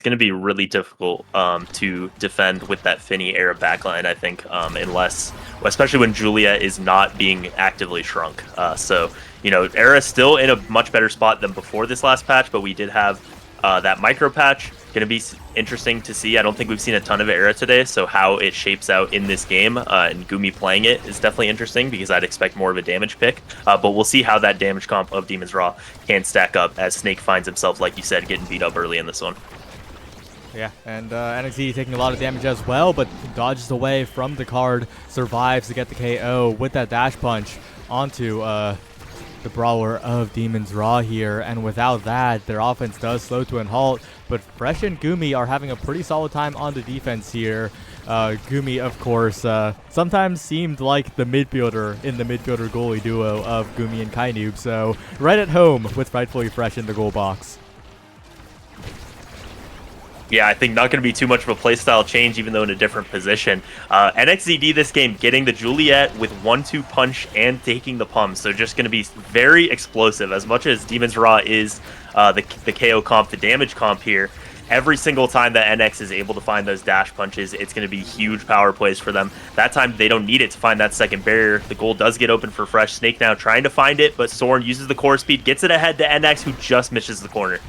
going to be really difficult to defend with that Finny era backline, I think, unless, especially when Julia is not being actively shrunk. So, you know, Era's still in a much better spot than before this last patch, but we did have that micro patch. Going to be interesting to see. I don't think we've seen a ton of Era today, so how it shapes out in this game and Goomy playing it is definitely interesting because I'd expect more of a damage pick. But we'll see how that damage comp of Demons RAAAAHH can stack up as Snake finds himself, like you said, getting beat up early in this one. Yeah, and NXD taking a lot of damage as well, but dodges away from the card, survives to get the KO with that dash punch onto the brawler of Demons RAAAAHH here, and without that, their offense does slow to a halt, but Fresh and Goomy are having a pretty solid time on the defense here. Goomy, of course, sometimes seemed like the midfielder in the midfielder goalie duo of Goomy and kienoob, so right at home with Frightfully Fresh in the goal box. Yeah, I think not going to be too much of a playstyle change, even though in a different position. NXZD this game getting the Juliet with 1-2 punch and taking the pump, so just going to be very explosive. As much as Demons RAAAAHH is the KO comp, the damage comp here, every single time that NX is able to find those dash punches, it's going to be huge power plays for them. That time, they don't need it to find that second barrier. The goal does get open for Fresh. Snake now trying to find it, but Soren uses the core speed, gets it ahead to NX, who just misses the corner.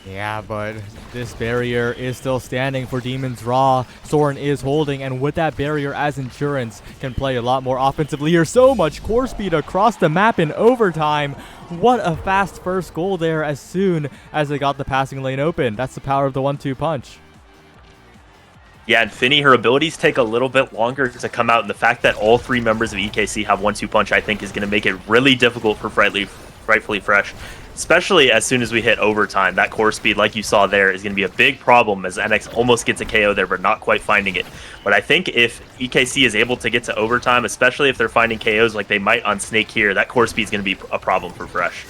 Yeah, but this barrier is still standing for Demons RAAAAHH. Soren is holding, and with that barrier as insurance, can play a lot more offensively here. So much core speed across the map in overtime. What a fast first goal there as soon as they got the passing lane open. That's the power of the 1-2 punch. Yeah, and Finny, her abilities take a little bit longer to come out, and the fact that all three members of EKC have 1-2 punch, I think, is going to make it really difficult for Frightfully Fresh. Especially as soon as we hit overtime. That core speed, like you saw there, is going to be a big problem as NX almost gets a KO there, but not quite finding it. But I think if EKC is able to get to overtime, especially if they're finding KOs like they might on Snake here, that core speed is going to be a problem for Fresh.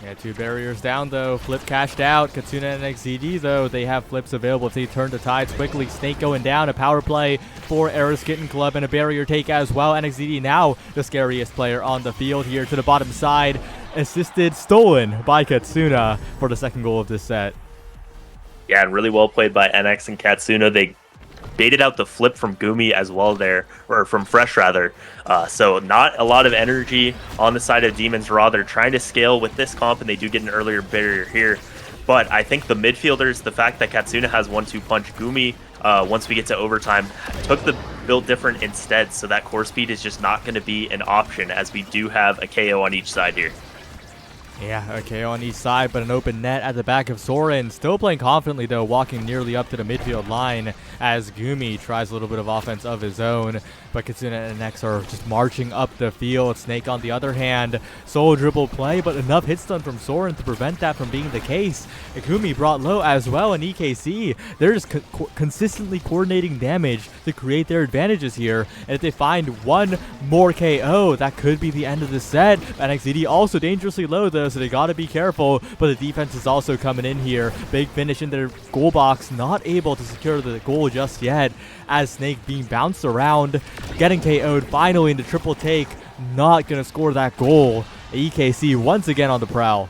Yeah, 2 barriers down, though. Flip cashed out. Katsuna and NXZD, though, they have flips available if they turn the tides quickly. Snake going down. A power play for Era's Kitten Club and a barrier take as well. NXZD now the scariest player on the field here to the bottom side. Assisted, stolen by Katsuna for the second goal of this set. Yeah, and really well played by NX and Katsuna. They baited out the flip from Goomy as well there, or from Fresh rather. So not a lot of energy on the side of Demons RAAAAHH. They're trying to scale with this comp, and they do get an earlier barrier here. But I think the midfielders, the fact that Katsuna has 1-2 punch, Goomy, once we get to overtime, took the build different instead. So that core speed is just not going to be an option, as we do have a KO on each side here. Yeah, a KO on each side, but an open net at the back of Soren. Still playing confidently, though, walking nearly up to the midfield line as Goomy tries a little bit of offense of his own. But Katsuna and NX are just marching up the field. Snake, on the other hand, solo dribble play, but enough hit stun from Soren to prevent that from being the case. Goomy brought low as well in EKC. They're just consistently coordinating damage to create their advantages here. And if they find one more KO, that could be the end of the set. NXZD also dangerously low, though, so they gotta be careful. But the defense is also coming in here. Big finish in their goal box, not able to secure the goal just yet, as Snake being bounced around, getting KO'd finally in the triple take, not gonna score that goal. EKC once again on the prowl.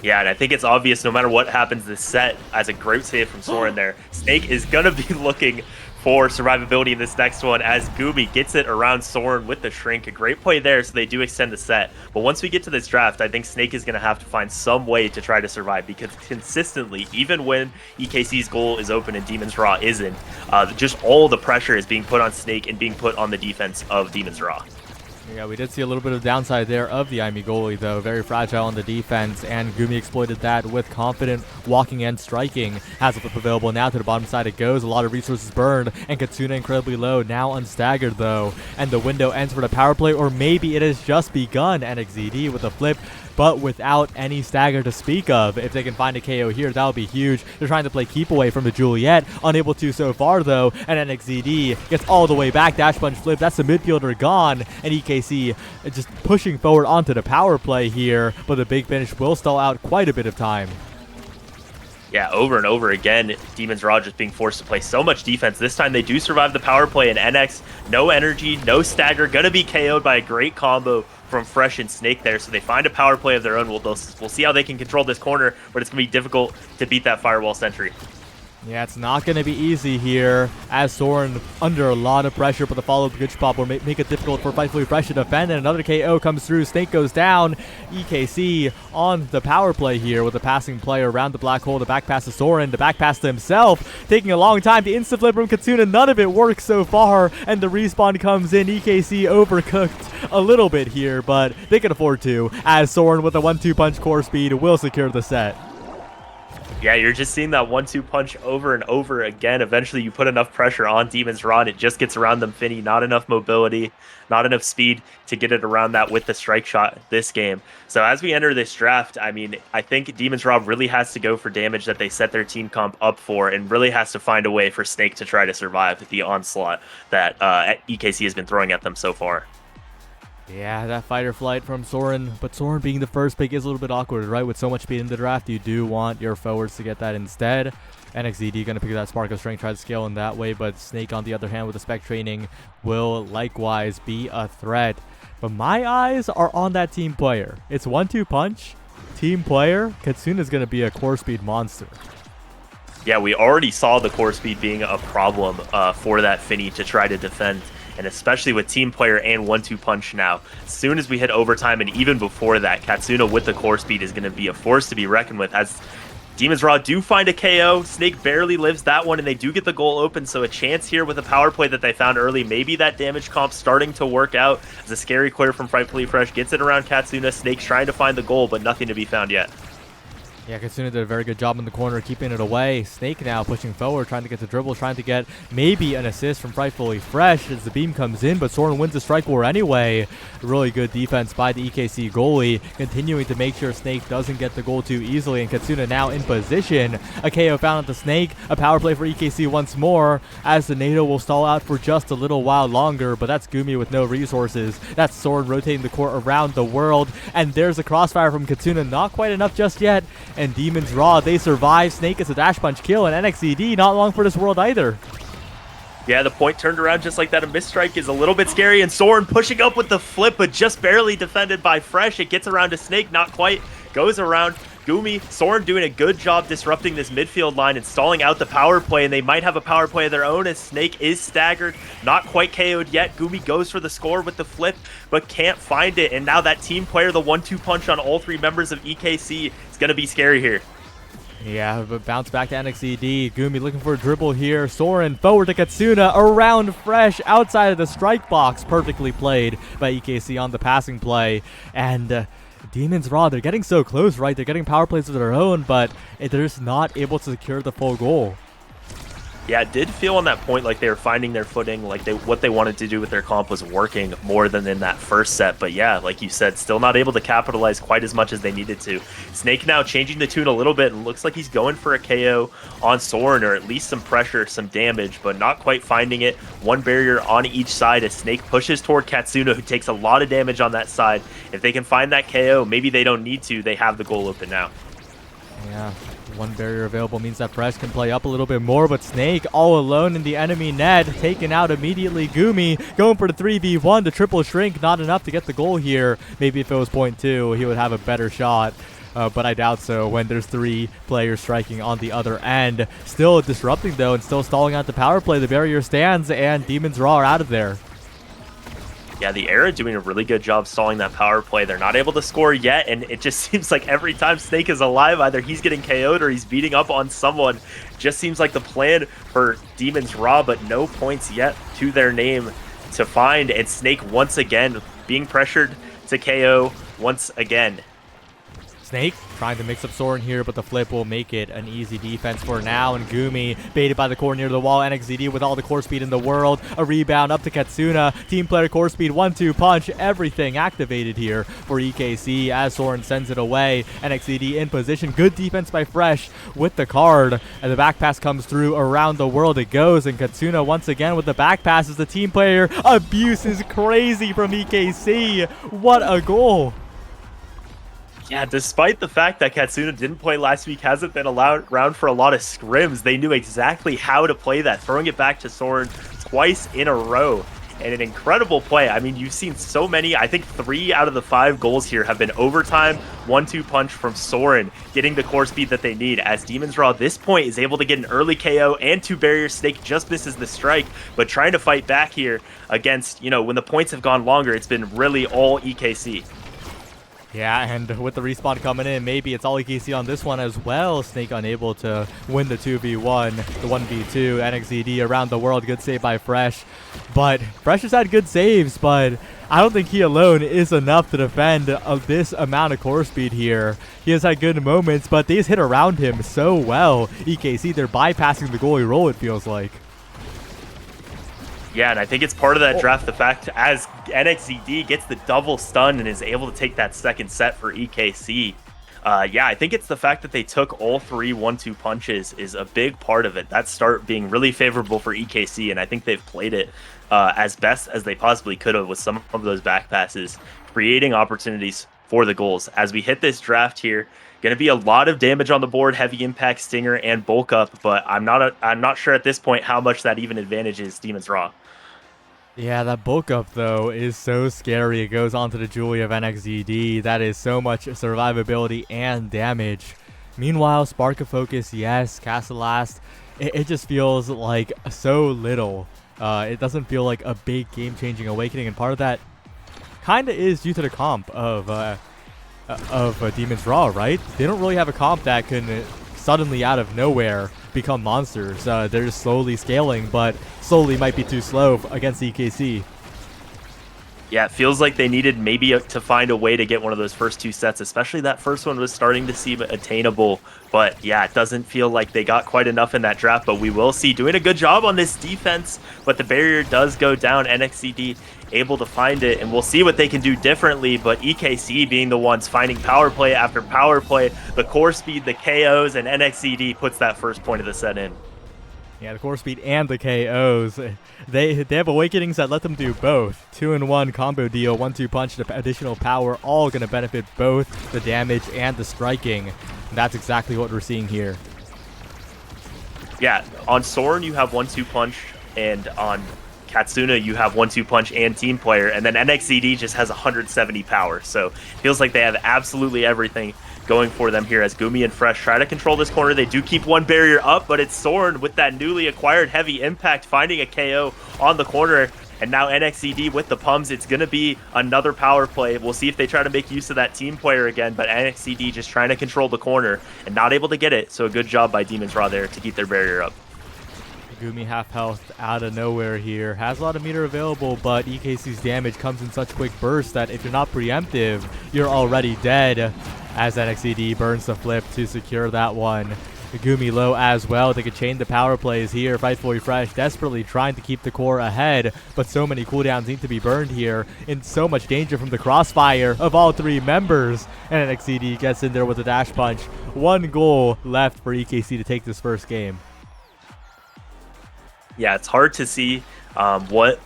Yeah, and I think it's obvious no matter what happens this set, as a great save from Soren there, Snake is gonna be looking for survivability in this next one as Goomy gets it around Soren with the shrink. A great play there, so they do extend the set. But once we get to this draft, I think Snake is going to have to find some way to try to survive, because consistently, even when EKC's goal is open and Demons RAAAAHH isn't, just all the pressure is being put on Snake and being put on the defense of Demons RAAAAHH. Yeah, we did see a little bit of downside there of the IME goalie, though. Very fragile on the defense, and Goomy exploited that with confident walking and striking. Has a flip available now to the bottom side it goes. A lot of resources burned, and Katsuna incredibly low, now unstaggered, though. And the window ends for the power play, or maybe it has just begun. NXZD with a flip, but without any stagger to speak of. If they can find a KO here, that would be huge. They're trying to play keep away from the Juliet. Unable to so far, though. And NXZD gets all the way back. Dash punch flip. That's the midfielder gone. And EKC just pushing forward onto the power play here. But the big finish will stall out quite a bit of time. Yeah, over and over again, Demons RAAAAHH just being forced to play so much defense. This time they do survive the power play, and NX, no energy, no stagger, gonna be KO'd by a great combo from Fresh and Snake there. So they find a power play of their own. We'll see how they can control this corner, but it's gonna be difficult to beat that firewall sentry. Yeah, it's not going to be easy here as Soren under a lot of pressure, but the follow-up good pop will make it difficult for FrightfullyFresh to defend, and another KO comes through. Snake goes down. EKC on the power play here with a passing play around the black hole. The back pass to Soren, the back pass to himself, taking a long time. The insta-flip from Kitsuna, none of it works so far, and the respawn comes in. EKC overcooked a little bit here, but they can afford to, as Soren with a 1-2 punch core speed will secure the set. Yeah, you're just seeing that 1-2 punch over and over again. Eventually, you put enough pressure on Demons RAAAAHH, it just gets around them, Finny. Not enough mobility, not enough speed to get it around that with the strike shot this game. So as we enter this draft, I mean, I think Demons RAAAAHH really has to go for damage that they set their team comp up for, and really has to find a way for Snake to try to survive the onslaught that EKC has been throwing at them so far. Yeah, that fight or flight from Soren, but Soren being the first pick is a little bit awkward, right? With so much speed in the draft, you do want your forwards to get that instead. NXZD going to pick that Spark of Strength, try to scale in that way, but Snake on the other hand with the spec training will likewise be a threat. But my eyes are on that team player. It's 1-2 punch, team player. Kitsuna's going to be a core speed monster. Yeah, we already saw the core speed being a problem for that Finny to try to defend. And especially with team player and 1-2 punch now. As soon as we hit overtime, and even before that, Katsuna with the core speed is going to be a force to be reckoned with. As Demons RAAAAHH do find a KO, Snake barely lives that one, and they do get the goal open. So a chance here with a power play that they found early. Maybe that damage comp starting to work out as a scary clear from FrightfullyFresh gets it around Katsuna. Snake's trying to find the goal, but nothing to be found yet. Yeah, Kitsuna did a very good job in the corner, keeping it away. Snake now pushing forward, trying to get the dribble, trying to get maybe an assist from FrightfullyFresh as the beam comes in, but Soren wins the strike war anyway. Really good defense by the EKC goalie, continuing to make sure Snake doesn't get the goal too easily, and Kitsuna now in position. A KO found at the Snake, a power play for EKC once more, as the NATO will stall out for just a little while longer, but that's Goomy with no resources. That's Soren rotating the court around the world, and there's a crossfire from Kitsuna, not quite enough just yet. And Demons RAAAAHH, they survive. Snake gets a dash punch kill, and NXZD not long for this world either. Yeah, the point turned around just like that. A misstrike is a little bit scary, and Soren pushing up with the flip, but just barely defended by Fresh. It gets around to Snake, not quite. Goes around Goomy. Soren doing a good job disrupting this midfield line and stalling out the power play, and they might have a power play of their own as Snake is staggered. Not quite KO'd yet. Goomy goes for the score with the flip, but can't find it. And now that team player, the 1-2 punch on all three members of EKC, is going to be scary here. Yeah, but bounce back to NXZD. Goomy looking for a dribble here. Soren forward to Katsuna, around Fresh, outside of the strike box. Perfectly played by EKC on the passing play. And Demons RAAAAHH, they're getting so close, right? They're getting power plays of their own, but they're just not able to secure the full goal. Yeah, it did feel on that point like they were finding their footing, like what they wanted to do with their comp was working more than in that first set. But yeah, like you said, still not able to capitalize quite as much as they needed to. Snake now changing the tune a little bit, and looks like he's going for a KO on Soren, or at least some pressure, some damage, but not quite finding it. One barrier on each side as Snake pushes toward Katsuna, who takes a lot of damage on that side. If they can find that KO, maybe they don't need to. They have the goal open now. Yeah. One barrier available means that Fresh can play up a little bit more, but Snake all alone in the enemy net, taken out immediately. Goomy going for the 3v1, the triple shrink, not enough to get the goal here. Maybe if it was point 2, he would have a better shot. But I doubt so when there's 3 players striking on the other end. Still disrupting though, and still stalling out the power play. The barrier stands, and Demons RAAAAHH are out of there. Yeah, the Era doing a really good job stalling that power play. They're not able to score yet, and it just seems like every time Snake is alive, either he's getting KO'd or he's beating up on someone. Just seems like the plan for Demons RAAAAHH, but no points yet to their name to find. And Snake once again being pressured to KO once again. Snake trying to mix up Soren here, but the flip will make it an easy defense for now. And Goomy baited by the core near the wall. NXZD with all the core speed in the world. A rebound up to Katsuna. Team player core speed, 1-2 punch. Everything activated here for EKC as Soren sends it away. NXZD in position. Good defense by Fresh with the card. And the back pass comes through. Around the world it goes. And Katsuna once again with the back pass as the team player. Abuse is crazy from EKC. What a goal. Yeah, despite the fact that Katsuna didn't play last week, hasn't been allowed around for a lot of scrims, they knew exactly how to play that, throwing it back to Soren twice in a row. And an incredible play. I mean, you've seen so many. I think 3 out of the 5 goals here have been overtime, 1-2 punch from Soren, getting the core speed that they need. As Demons RAAAAHH, this point, is able to get an early KO and 2 barriers. Snake just misses the strike, but trying to fight back here against, you know, when the points have gone longer, it's been really all EKC. Yeah, and with the respawn coming in, maybe it's all EKC on this one as well. Snake unable to win the 2v1, the 1v2. NXED around the world, good save by Fresh. But Fresh has had good saves, but I don't think he alone is enough to defend this amount of core speed here. He has had good moments, but these hit around him so well. EKC, they're bypassing the goalie roll, it feels like. Yeah, and I think it's part of that draft, the fact as NXED gets the double stun and is able to take that second set for EKC. Yeah, I think it's the fact that they took all 3 1-2 punches is a big part of it. That start being really favorable for EKC, and I think they've played it as best as they possibly could have with some of those back passes, creating opportunities for the goals. As we hit this draft here, going to be a lot of damage on the board, heavy impact, stinger, and bulk up, but I'm not sure at this point how much that even advantages Demons RAAAAHH. Yeah, that bulk up, though, is so scary. It goes onto the Julie of NXED. That is so much survivability and damage. Meanwhile, Spark of Focus, yes. Castle Last, it just feels like so little. It doesn't feel like a big game-changing awakening, and part of that kind of is due to the comp of Demons RAAAAHH, right? They don't really have a comp that can suddenly out of nowhere become monsters. They're just slowly scaling, but slowly might be too slow against EKC. Yeah, it feels like they needed maybe to find a way to get one of those first 2 sets, especially that first one was starting to seem attainable. But yeah, it doesn't feel like they got quite enough in that draft, but we will see. Doing a good job on this defense, but the barrier does go down. NXED able to find it, and we'll see what they can do differently, but EKC being the ones finding power play after power play, the core speed, the KOs, and NXED puts that first point of the set in. Yeah, the core speed and the KOs. They have awakenings that let them do both. 2-in-1 combo deal, 1-2 punch, the additional power, all going to benefit both the damage and the striking. And that's exactly what we're seeing here. Yeah, on Soren you have 1-2 punch, and on Katsuna you have 1-2 punch and team player, and then NXED just has 170 power. So feels like they have absolutely everything going for them here as Goomy and Fresh try to control this corner. They do keep 1 barrier up, but it's Soren with that newly acquired heavy impact finding a KO on the corner. And now NXED with the pums, it's going to be another power play. We'll see if they try to make use of that team player again, but NXED just trying to control the corner and not able to get it. So a good job by Demons RAAAAHH there to keep their barrier up. Goomy half health out of nowhere here. Has a lot of meter available, but EKC's damage comes in such quick bursts that if you're not preemptive, you're already dead. As NXED burns the flip to secure that one. Goomy low as well. They could chain the power plays here. FrightfullyFresh desperately trying to keep the core ahead, but so many cooldowns need to be burned here. In so much danger from the crossfire of all 3 members. And NXED gets in there with a dash punch. 1 goal left for EKC to take this first game. Yeah, it's hard to see what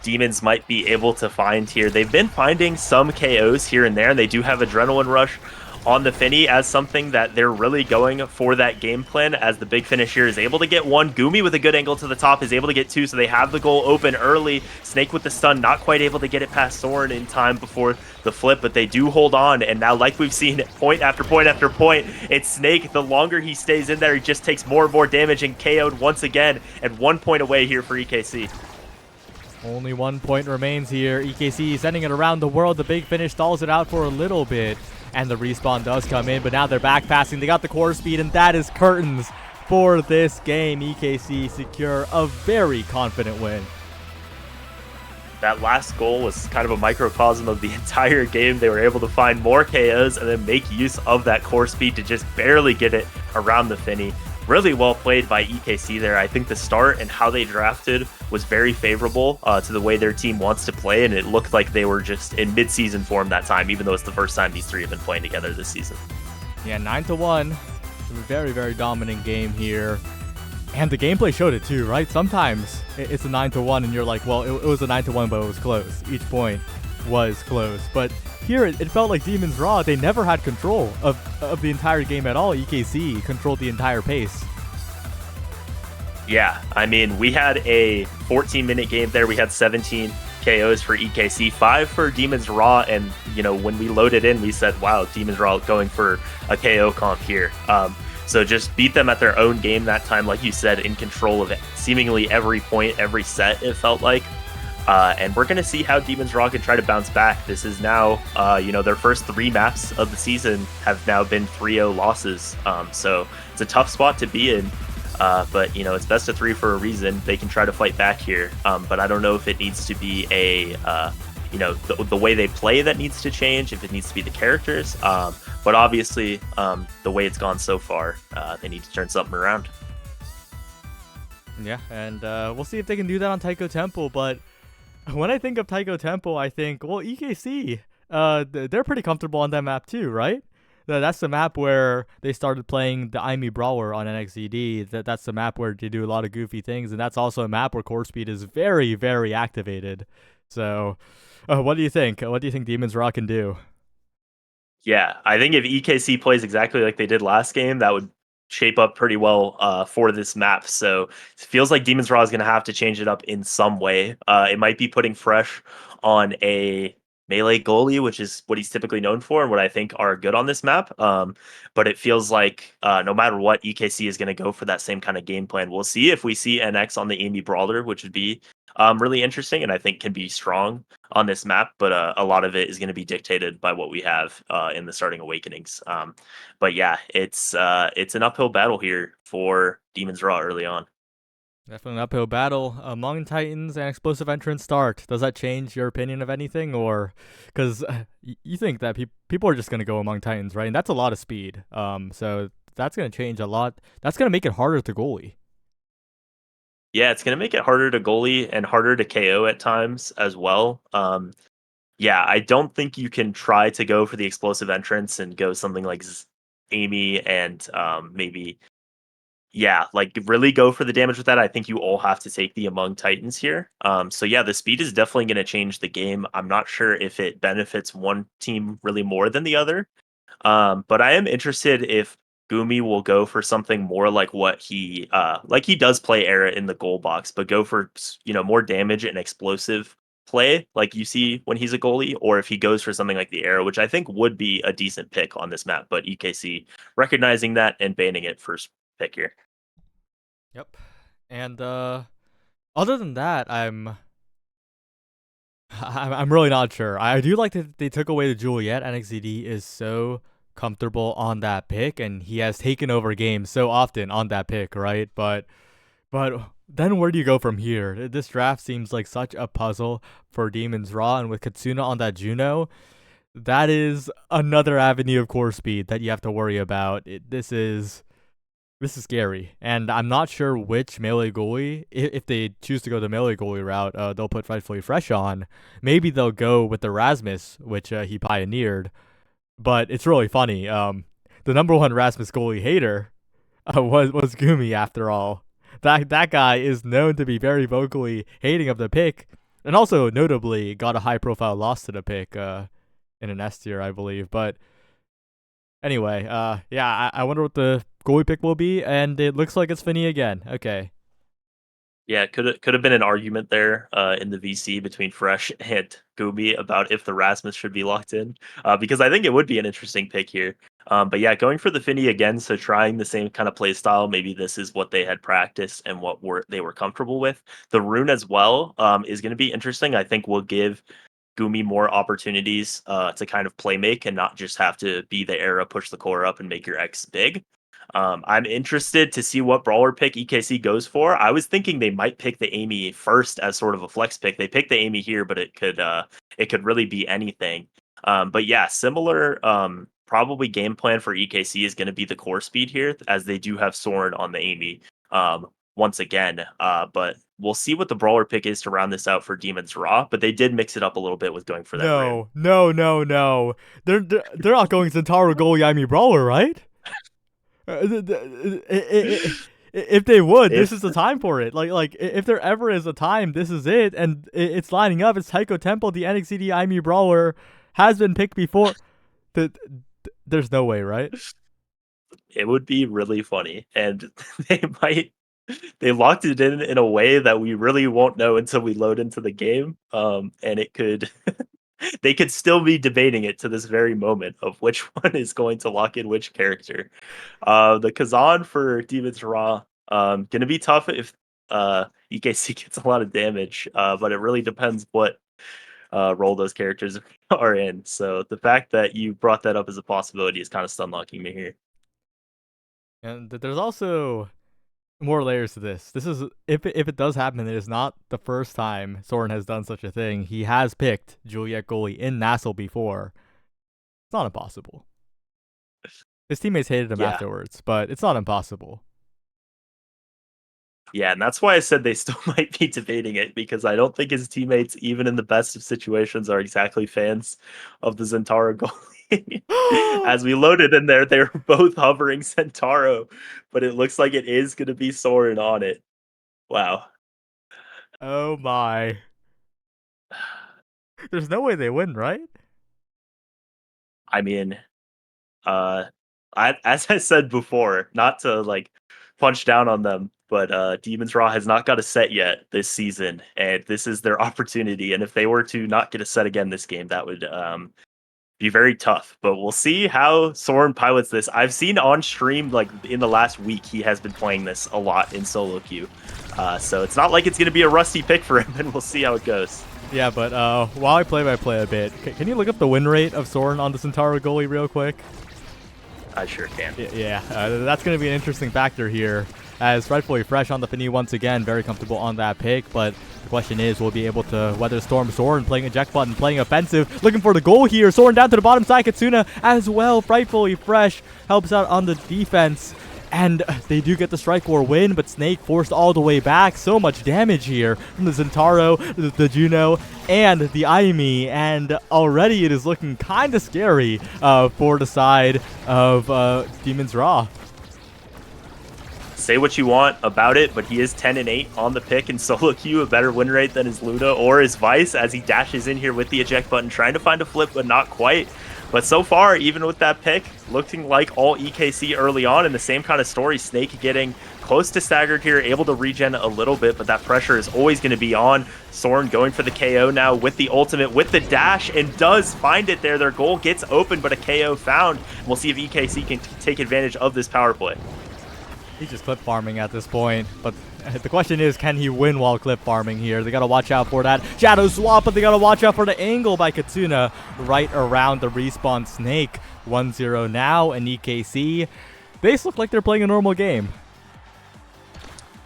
Demons might be able to find here. They've been finding some KOs here and there, and they do have Adrenaline Rush on the Finny as something that they're really going for that game plan, as the big finish here is able to get 1. Goomy with a good angle to the top is able to get 2, so they have the goal open early. Snake with the stun, not quite able to get it past Soren in time before the flip, but they do hold on, and now like we've seen point after point after point, it's Snake. The longer he stays in there, he just takes more and more damage and KO'd once again, and 1 point away here for EKC. Only 1 point remains here. EKC sending it around the world. The big finish stalls it out for a little bit. And the respawn does come in, but now they're back passing. They got the core speed, and that is curtains for this game. EKC secure a very confident win. That last goal was kind of a microcosm of the entire game. They were able to find more KOs and then make use of that core speed to just barely get it around the Finny. Really well played by EKC there. I think the start and how they drafted was very favorable to the way their team wants to play, and it looked like they were just in mid-season form that time, even though it's the first time these 3 have been playing together this season. Yeah, 9-1. Very, very dominant game here. And the gameplay showed it too, right? Sometimes it's a 9-1 and you're like, well, it was a 9-1, but it was close. Each point was close. But here, it felt like Demons RAAAAHH, they never had control of the entire game at all. EKC controlled the entire pace. Yeah, I mean, we had a 14-minute game there. We had 17 KOs for EKC, 5 for Demons RAAAAHH, and you know, when we loaded in, we said, wow, Demons RAAAAHH going for a KO comp here. So just beat them at their own game that time, like you said, in control of seemingly every point, every set, it felt like. And we're going to see how Demons RAAAAHH can try to bounce back. This is now, you know, their first 3 maps of the season have now been 3-0 losses. So it's a tough spot to be in. But, you know, it's best of 3 for a reason. They can try to fight back here. But I don't know if it needs to be you know, the way they play that needs to change, if it needs to be the characters. But obviously, the way it's gone so far, they need to turn something around. Yeah, and we'll see if they can do that on Taiko Temple. But when I think of Taiko Temple, I think, well, EKC, they're pretty comfortable on that map too, right? That's the map where they started playing the Imee Brawler on NXED. That's the map where they do a lot of goofy things, and that's also a map where core speed is very, very activated. So, what do you think? What do you think Demons RAAAAHH can do? Yeah, I think if EKC plays exactly like they did last game, that would shape up pretty well for this map. So it feels like Demons RAAAAHH is going to have to change it up in some way. It might be putting Fresh on a melee goalie, which is what he's typically known for and what I think are good on this map. But it feels like no matter what, EKC is going to go for that same kind of game plan. We'll see if we see NX on the Imee Brawler, which would be really interesting and I think can be strong on this map. But a lot of it is going to be dictated by what we have in the starting awakenings. But yeah, it's an uphill battle here for Demons RAAAAHH early on. Definitely an uphill battle among Titans and explosive entrance start. Does that change your opinion of anything, or because you think that people are just going to go among Titans, right? And that's a lot of speed. So that's going to change a lot. That's going to make it harder to goalie. Yeah, it's going to make it harder to goalie and harder to KO at times as well. Yeah, I don't think you can try to go for the explosive entrance and go something like Amy and maybe, yeah, like really go for the damage with that. I think you all have to take the Among Titans here. So yeah, the speed is definitely going to change the game. I'm not sure if it benefits one team really more than the other. But I am interested if Goomy will go for something more like what he does play Era in the goal box, but go for, you know, more damage and explosive play like you see when he's a goalie, or if he goes for something like the Era, which I think would be a decent pick on this map. But EKC recognizing that and banning it first pick here. Yep. And other than that, I'm really not sure. I do like that they took away the Juliet. NXED is so comfortable on that pick, and he has taken over games so often on that pick, right? But then where do you go from here? This draft seems like such a puzzle for Demons RAAAAHH, and with Katsuna on that Juno, that is another avenue of core speed that you have to worry about. This is scary, and I'm not sure which melee goalie, if they choose to go the melee goalie route, they'll put FrightfullyFresh on. Maybe they'll go with the Rasmus, which he pioneered. But it's really funny. The number one Rasmus goalie hater was Goomy, after all. That guy is known to be very vocally hating of the pick, and also notably got a high profile loss to the pick in an S tier, I believe. But anyway, yeah, I wonder what the goalie pick will be, and it looks like it's Finny again. Okay. Yeah, could have been an argument there in the VC between Fresh and Goomy about if the Rasmus should be locked in, because I think it would be an interesting pick here. But yeah, going for the Finny again, so trying the same kind of play style. Maybe this is what they had practiced and what they were comfortable with. The Rune as well is going to be interesting. I think will give Goomy more opportunities to kind of play make and not just have to be the Era, push the core up and make your X big. I'm interested to see what brawler pick EKC goes for. I was thinking they might pick the Amy first as sort of a flex pick. They picked the Amy here, but it could really be anything. But yeah, similar probably game plan for EKC is going to be the core speed here, as they do have Soren on the Amy once again. But we'll see what the brawler pick is to round this out for Demons RAAAAHH. But they did mix it up a little bit with going for that. No. They're not going Zentaro Goalie Imee Brawler, right? If they would, this is the time for it. Like if there ever is a time, this is it, and it's lining up. It's Taiko Temple, the NXED Imee Brawler, has been picked before. There's no way, right? It would be really funny, and they locked it in a way that we really won't know until we load into the game. And it could they could still be debating it to this very moment of which one is going to lock in which character. The Kazan for Demons RAAAAHH, gonna be tough if EKC gets a lot of damage, but it really depends what role those characters are in. So the fact that you brought that up as a possibility is kind of stun locking me here. And there's also more layers to this. This is if it does happen, it is not the first time Soren has done such a thing. He has picked Juliet Goalie in NASL before. It's not impossible. His teammates hated him afterwards, but it's not impossible. Yeah, and that's why I said they still might be debating it, because I don't think his teammates, even in the best of situations, are exactly fans of the Zentaro goalie. As we loaded in there, they were both hovering Zentaro, but it looks like it is going to be Soren on it. Wow. Oh my. There's no way they win, right? I mean, as I said before, not to like punch down on them, but Demons RAAAAHH has not got a set yet this season, and this is their opportunity. And if they were to not get a set again this game, that would be very tough. But we'll see how Soren pilots this. I've seen on stream, like in the last week, he has been playing this a lot in solo queue. So it's not like it's going to be a rusty pick for him, and we'll see how it goes. Yeah, but while I play a bit, can you look up the win rate of Soren on the Zentaro goalie real quick? I sure can. Yeah, that's going to be an interesting factor here, as Frightfully Fresh on the Finny once again, very comfortable on that pick, but the question is, will be able to weather storm Soren playing eject button, playing offensive, looking for the goal here. Soren down to the bottom side, Kitsuna as well. Frightfully Fresh helps out on the defense, and they do get the strike war win, but Snake forced all the way back. So much damage here from the Zentaro, the Juno, and the Aimi, and already it is looking kind of scary for the side of Demons RAAAAHH. Say what you want about it, but he is 10-8 on the pick in solo queue, a better win rate than his Luna or his Vice, as he dashes in here with the eject button, trying to find a flip, but not quite. But so far, even with that pick, looking like all EKC early on, in the same kind of story, Snake getting close to staggered here, able to regen a little bit, but that pressure is always going to be on. Soren going for the KO now with the ultimate, with the dash, and does find it there. Their goal gets open, but a KO found. We'll see if EKC can take advantage of this power play. He's just clip farming at this point, but the question is, can he win while clip farming here? They got to watch out for that shadow swap, but they got to watch out for the angle by Kitsuna right around the respawn Snake. 1-0 now, and EKC, they look like they're playing a normal game.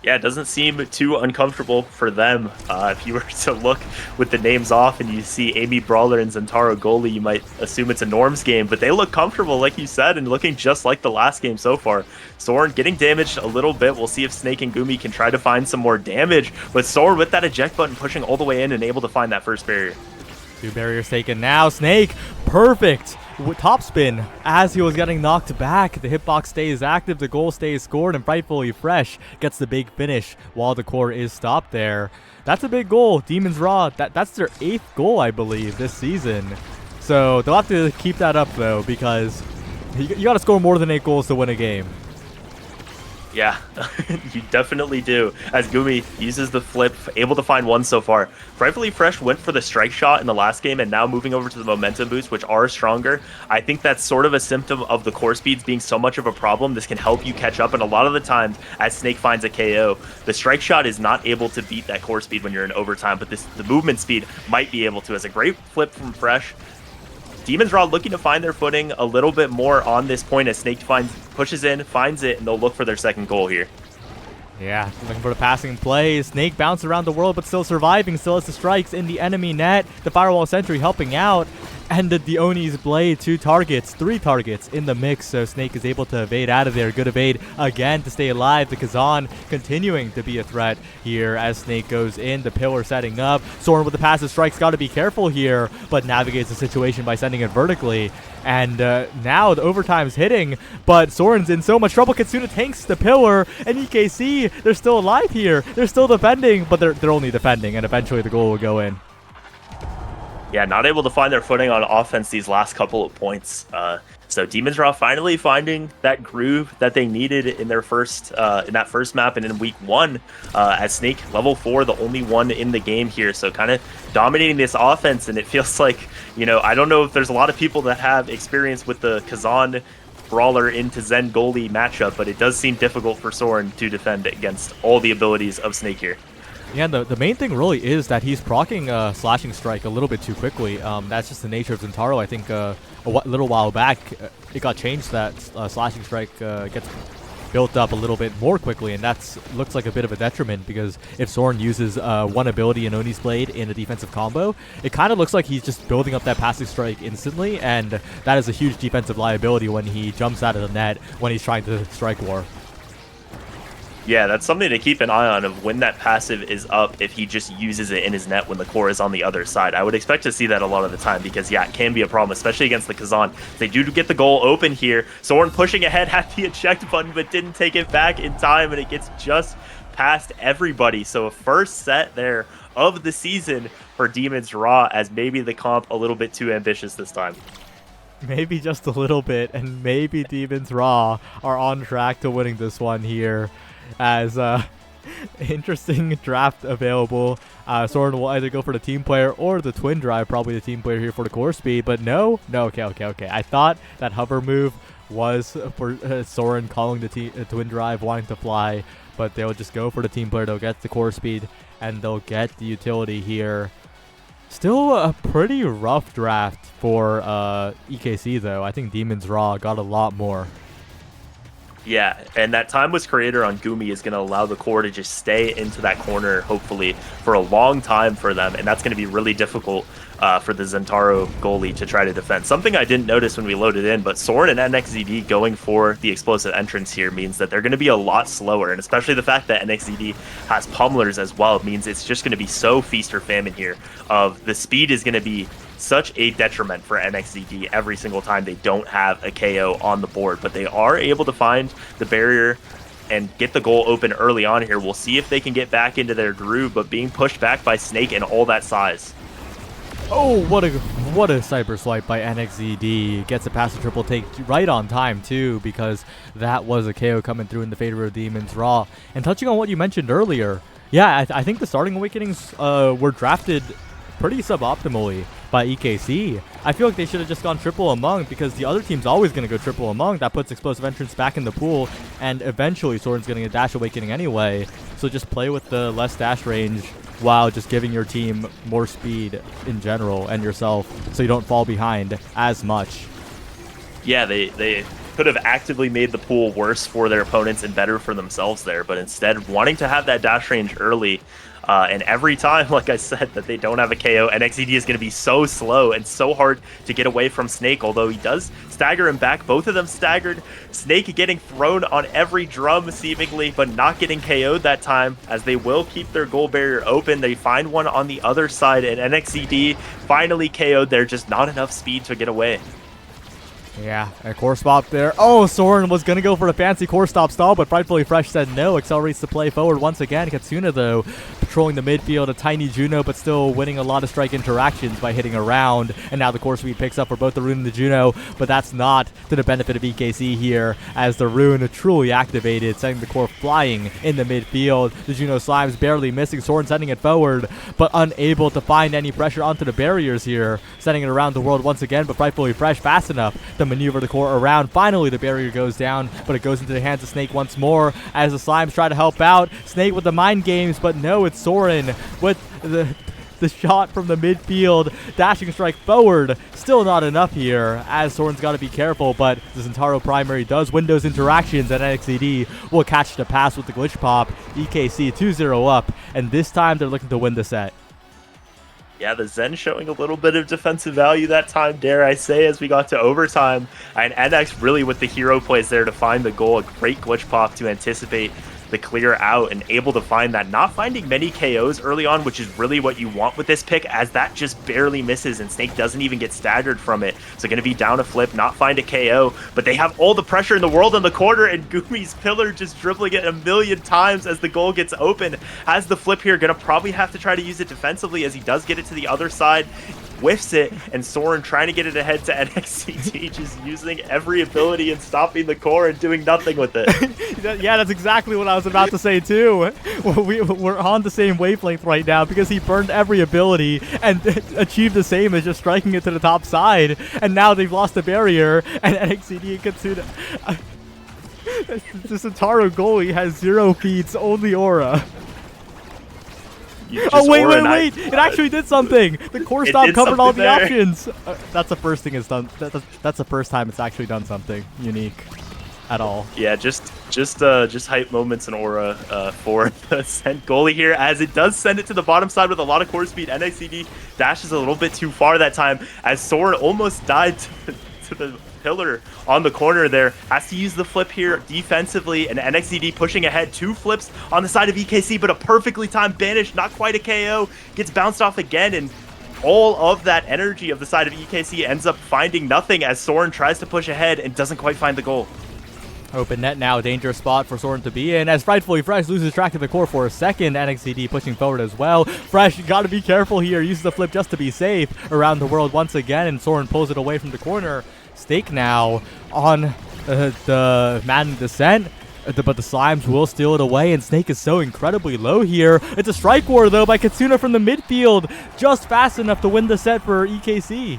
Yeah, it doesn't seem too uncomfortable for them. If you were to look with the names off and you see Amy Brawler and Zentaro Goalie, you might assume it's a Norms game, but they look comfortable, like you said, and looking just like the last game so far. Soren getting damaged a little bit. We'll see if Snake and Goomy can try to find some more damage, but Soren with that eject button pushing all the way in and able to find that first barrier. 2 barriers taken now. Snake, perfect top spin as he was getting knocked back. The hitbox stays active, the goal stays scored, and Frightfully Fresh gets the big finish while the core is stopped there. That's a big goal. Demons RAAAAHH, that's their 8th goal, I believe, this season. So they'll have to keep that up, though, because you got to score more than 8 goals to win a game. Yeah, you definitely do. As Goomy uses the flip, able to find one so far. Frightfully Fresh went for the strike shot in the last game and now moving over to the momentum boost, which are stronger. I think that's sort of a symptom of the core speeds being so much of a problem. This can help you catch up, and a lot of the times, as Snake finds a KO, the strike shot is not able to beat that core speed when you're in overtime, but the movement speed might be able to. As a great flip from Fresh. Demons RAAAAHH looking to find their footing a little bit more on this point as Snake pushes in, finds it, and they'll look for their second goal here. Yeah, looking for the passing play. Snake bounced around the world, but still surviving. Still has the strikes in the enemy net. The Firewall Sentry helping out. And the Oni's Blade, 3 targets in the mix. So Snake is able to evade out of there. Good evade again to stay alive. The Kazan continuing to be a threat here as Snake goes in. The pillar setting up. Soren with the passive strikes, got to be careful here, but navigates the situation by sending it vertically. And now the overtime's hitting, but Soren's in so much trouble. Kitsuna tanks the pillar, and EKC, they're still alive here. They're still defending, but they're only defending, and eventually the goal will go in. Yeah, not able to find their footing on offense these last couple of points. So Demons RAAAAHH finally finding that groove that they needed in their first in that first map and in week 1 as Snake level 4, the only one in the game here. So kind of dominating this offense, and it feels like, you know, I don't know if there's a lot of people that have experience with the Kazan brawler into Zen goalie matchup, but it does seem difficult for Soren to defend against all the abilities of Snake here. Yeah, the main thing really is that he's proccing Slashing Strike a little bit too quickly. That's just the nature of Zentaro. I think a little while back, it got changed that Slashing Strike gets built up a little bit more quickly, and that looks like a bit of a detriment, because if Soren uses one ability in Oni's Blade in a defensive combo, it kind of looks like he's just building up that passive strike instantly, and that is a huge defensive liability when he jumps out of the net when he's trying to strike war. Yeah, that's something to keep an eye on, of when that passive is up, if he just uses it in his net when the core is on the other side. I would expect to see that a lot of the time, because, yeah, it can be a problem, especially against the Kazan. They do get the goal open here. Soren pushing ahead at the eject button, but didn't take it back in time, and it gets just past everybody. So a first set there of the season for Demons RAAAAHH, as maybe the comp a little bit too ambitious this time. Maybe just a little bit, and maybe Demons RAAAAHH are on track to winning this one here. As interesting draft available. Soren will either go for the team player or the twin drive, probably the team player here for the core speed, but no, okay. I thought that hover move was for Soren calling the twin drive, wanting to fly, but they'll just go for the team player. They'll get the core speed, and they'll get the utility here. Still a pretty rough draft for EKC, though. I think Demons RAAAAHH got a lot more. Yeah, and that timeless creator on Goomy is going to allow the core to just stay into that corner, hopefully, for a long time for them, and that's going to be really difficult for the Zentaro goalie to try to defend. Something I didn't notice when we loaded in, but Soren and NXZD going for the explosive entrance here means that they're going to be a lot slower, and especially the fact that NXZD has pummelers as well means it's just going to be so feast or famine here. Of the speed is going to be such a detriment for NXZD every single time they don't have a KO on the board, but they are able to find the barrier and get the goal open early on here. We'll see if they can get back into their groove, but being pushed back by Snake and all that size. Oh, what a cyber swipe by NXZD. Gets a passive triple take right on time, too, because that was a KO coming through in the favor of Demons RAAAAHH. And touching on what you mentioned earlier, yeah, I think the starting awakenings were drafted pretty suboptimally by EKC. I feel like they should have just gone triple among, because the other team's always going to go triple among. That puts explosive entrance back in the pool, and eventually Soren's going to get dash awakening anyway. So just play with the less dash range while just giving your team more speed in general and yourself, so you don't fall behind as much. Yeah, they could have actively made the pool worse for their opponents and better for themselves there, but instead wanting to have that dash range early. And every time, like I said, that they don't have a KO, NXZD is going to be so slow and so hard to get away from Snake, although he does stagger him back. Both of them staggered. Snake getting thrown on every drum, seemingly, but not getting KO'd that time, as they will keep their goal barrier open. They find one on the other side, and NXZD finally KO'd there. Just not enough speed to get away. Yeah, a core swap there. Oh, Soren was going to go for a fancy core stop stall, but FrightfullyFresh said no. Accelerates the play forward once again. Katsuna, though, patrolling the midfield. A tiny Juno, but still winning a lot of strike interactions by hitting around. And now the core speed picks up for both the Rune and the Juno, but that's not to the benefit of EKC here, as the Rune truly activated, sending the core flying in the midfield. The Juno slimes barely missing. Soren sending it forward, but unable to find any pressure onto the barriers here. Sending it around the world once again, but FrightfullyFresh fast enough to maneuver the core around. Finally, the barrier goes down, but it goes into the hands of Snake once more as the slimes try to help out. Snake with the mind games, but no, it's Soren with the shot from the midfield. Dashing strike forward. Still not enough here, as Soren's got to be careful, but the Zentaro primary does win those interactions, and NXZD will catch the pass with the glitch pop. EKC 2-0 up, and this time they're looking to win the set. Yeah, the Zen showing a little bit of defensive value that time, dare I say, as we got to overtime. And NX really with the hero plays there to find the goal. A great glitch pop to anticipate the clear out and able to find that. Not finding many KOs early on, which is really what you want with this pick, as that just barely misses and Snake doesn't even get staggered from it. So going to be down a flip, not find a KO, but they have all the pressure in the world in the corner, and Goomy's pillar just dribbling it a million times as the goal gets open. Has the flip here, going to probably have to try to use it defensively, as he does get it to the other side. whiffs it, and Soren trying to get it ahead to NXCD, just using every ability and stopping the core and doing nothing with it. Yeah, that's exactly what I was about to say too. We're on the same wavelength right now because he burned every ability and achieved the same as just striking it to the top side. And now they've lost the barrier, and NXCD and Kitsuna. The Zentaro goalie has 0 feeds, only aura. Oh, wait. It actually did something. The core stop covered all the options. That's the first thing it's done. That's the first time it's actually done something unique at all. Yeah, just hype moments and aura for the sent goalie here, as it does send it to the bottom side with a lot of core speed. NXCD dashes a little bit too far that time, as Soren almost died to the pillar on the corner there. Has to use the flip here defensively, and NXCD pushing ahead. 2 flips on the side of EKC, but a perfectly timed banish, not quite a KO. Gets bounced off again, and all of that energy of the side of EKC ends up finding nothing as Soren tries to push ahead and doesn't quite find the goal. Open net now, dangerous spot for Soren to be in, as Frightfully Fresh loses track of the core for a second. NXCD pushing forward as well. Fresh, you gotta be careful here, uses the flip just to be safe around the world once again, and Soren pulls it away from the corner. Stake now on the Madden Descent, but the Slimes will steal it away, and Snake is so incredibly low here. It's a strike war, though, by Kitsuna from the midfield, just fast enough to win the set for EKC.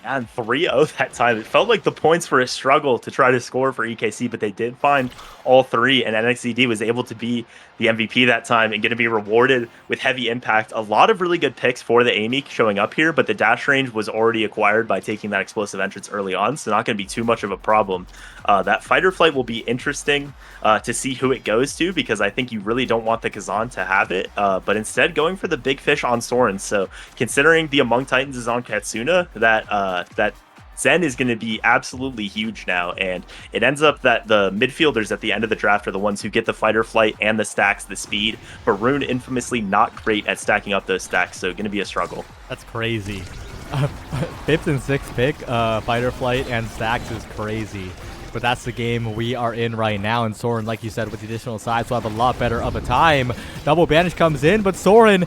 And 3-0 that time. It felt like the points were a struggle to try to score for EKC, but they did find all 3, and NXCD was able to be the MVP that time and going to be rewarded with heavy impact. A lot of really good picks for the Amy showing up here, but the dash range was already acquired by taking that explosive entrance early on, so not going to be too much of a problem. That fight or flight will be interesting to see who it goes to, because I think you really don't want the Kazan to have it, but instead going for the big fish on Soren. So considering the Among Titans is on Katsuna, that Zen is going to be absolutely huge now, and it ends up that the midfielders at the end of the draft are the ones who get the fight or flight and the stacks, the speed. But Rune infamously not great at stacking up those stacks, so going to be a struggle. That's crazy. 5th and 6th pick, fight or flight and stacks is crazy. But that's the game we are in right now, and Soren, like you said, with the additional sides, will have a lot better of a time. Double banish comes in, but Soren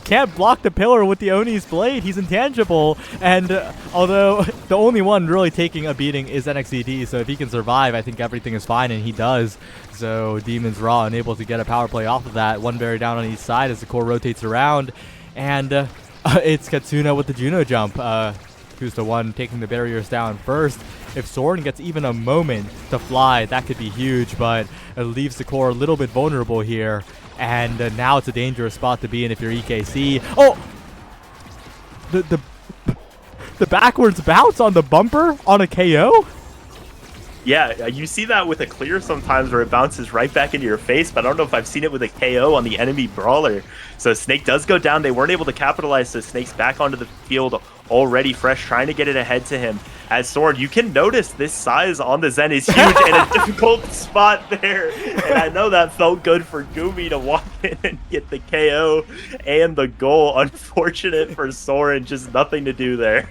can't block the pillar with the Oni's blade. He's intangible, and although the only one really taking a beating is NXCD, so if he can survive, I think everything is fine, and he does. So Demons RAAAAHHH unable to get a power play off of that. One berry down on each side as the core rotates around, and it's Katsuna with the Juno jump. Who's the one taking the barriers down first. If Soren gets even a moment to fly, that could be huge, but it leaves the core a little bit vulnerable here. And now it's a dangerous spot to be in if you're EKC. Oh! The backwards bounce on the bumper on a KO? Yeah, you see that with a clear sometimes where it bounces right back into your face, but I don't know if I've seen it with a KO on the enemy brawler. So Snake does go down. They weren't able to capitalize, so Snake's back onto the field already. Fresh trying to get it ahead to him. As Soren, you can notice this size on the Zen is huge and a difficult spot there. And I know that felt good for Goomy to walk in and get the KO and the goal. Unfortunate for Soren, just nothing to do there.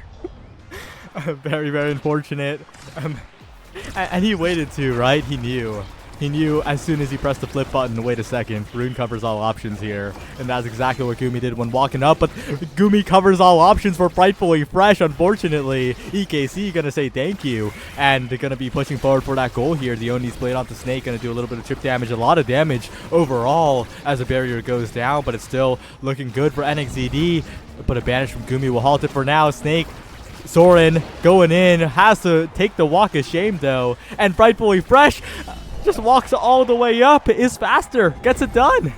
Very, very unfortunate. And he waited too, right? He knew. He knew as soon as he pressed the flip button, wait a second, Rune covers all options here. And that's exactly what Goomy did when walking up. But Goomy covers all options for Frightfully Fresh, unfortunately. EKC gonna say thank you. And they're gonna be pushing forward for that goal here. The Oni's blade onto Snake, gonna do a little bit of chip damage, a lot of damage overall as the barrier goes down. But it's still looking good for NXCD. But a banish from Goomy will halt it for now. Snake, Soren going in, has to take the walk of shame though. And Frightfully Fresh just walks all the way up, is faster, gets it done.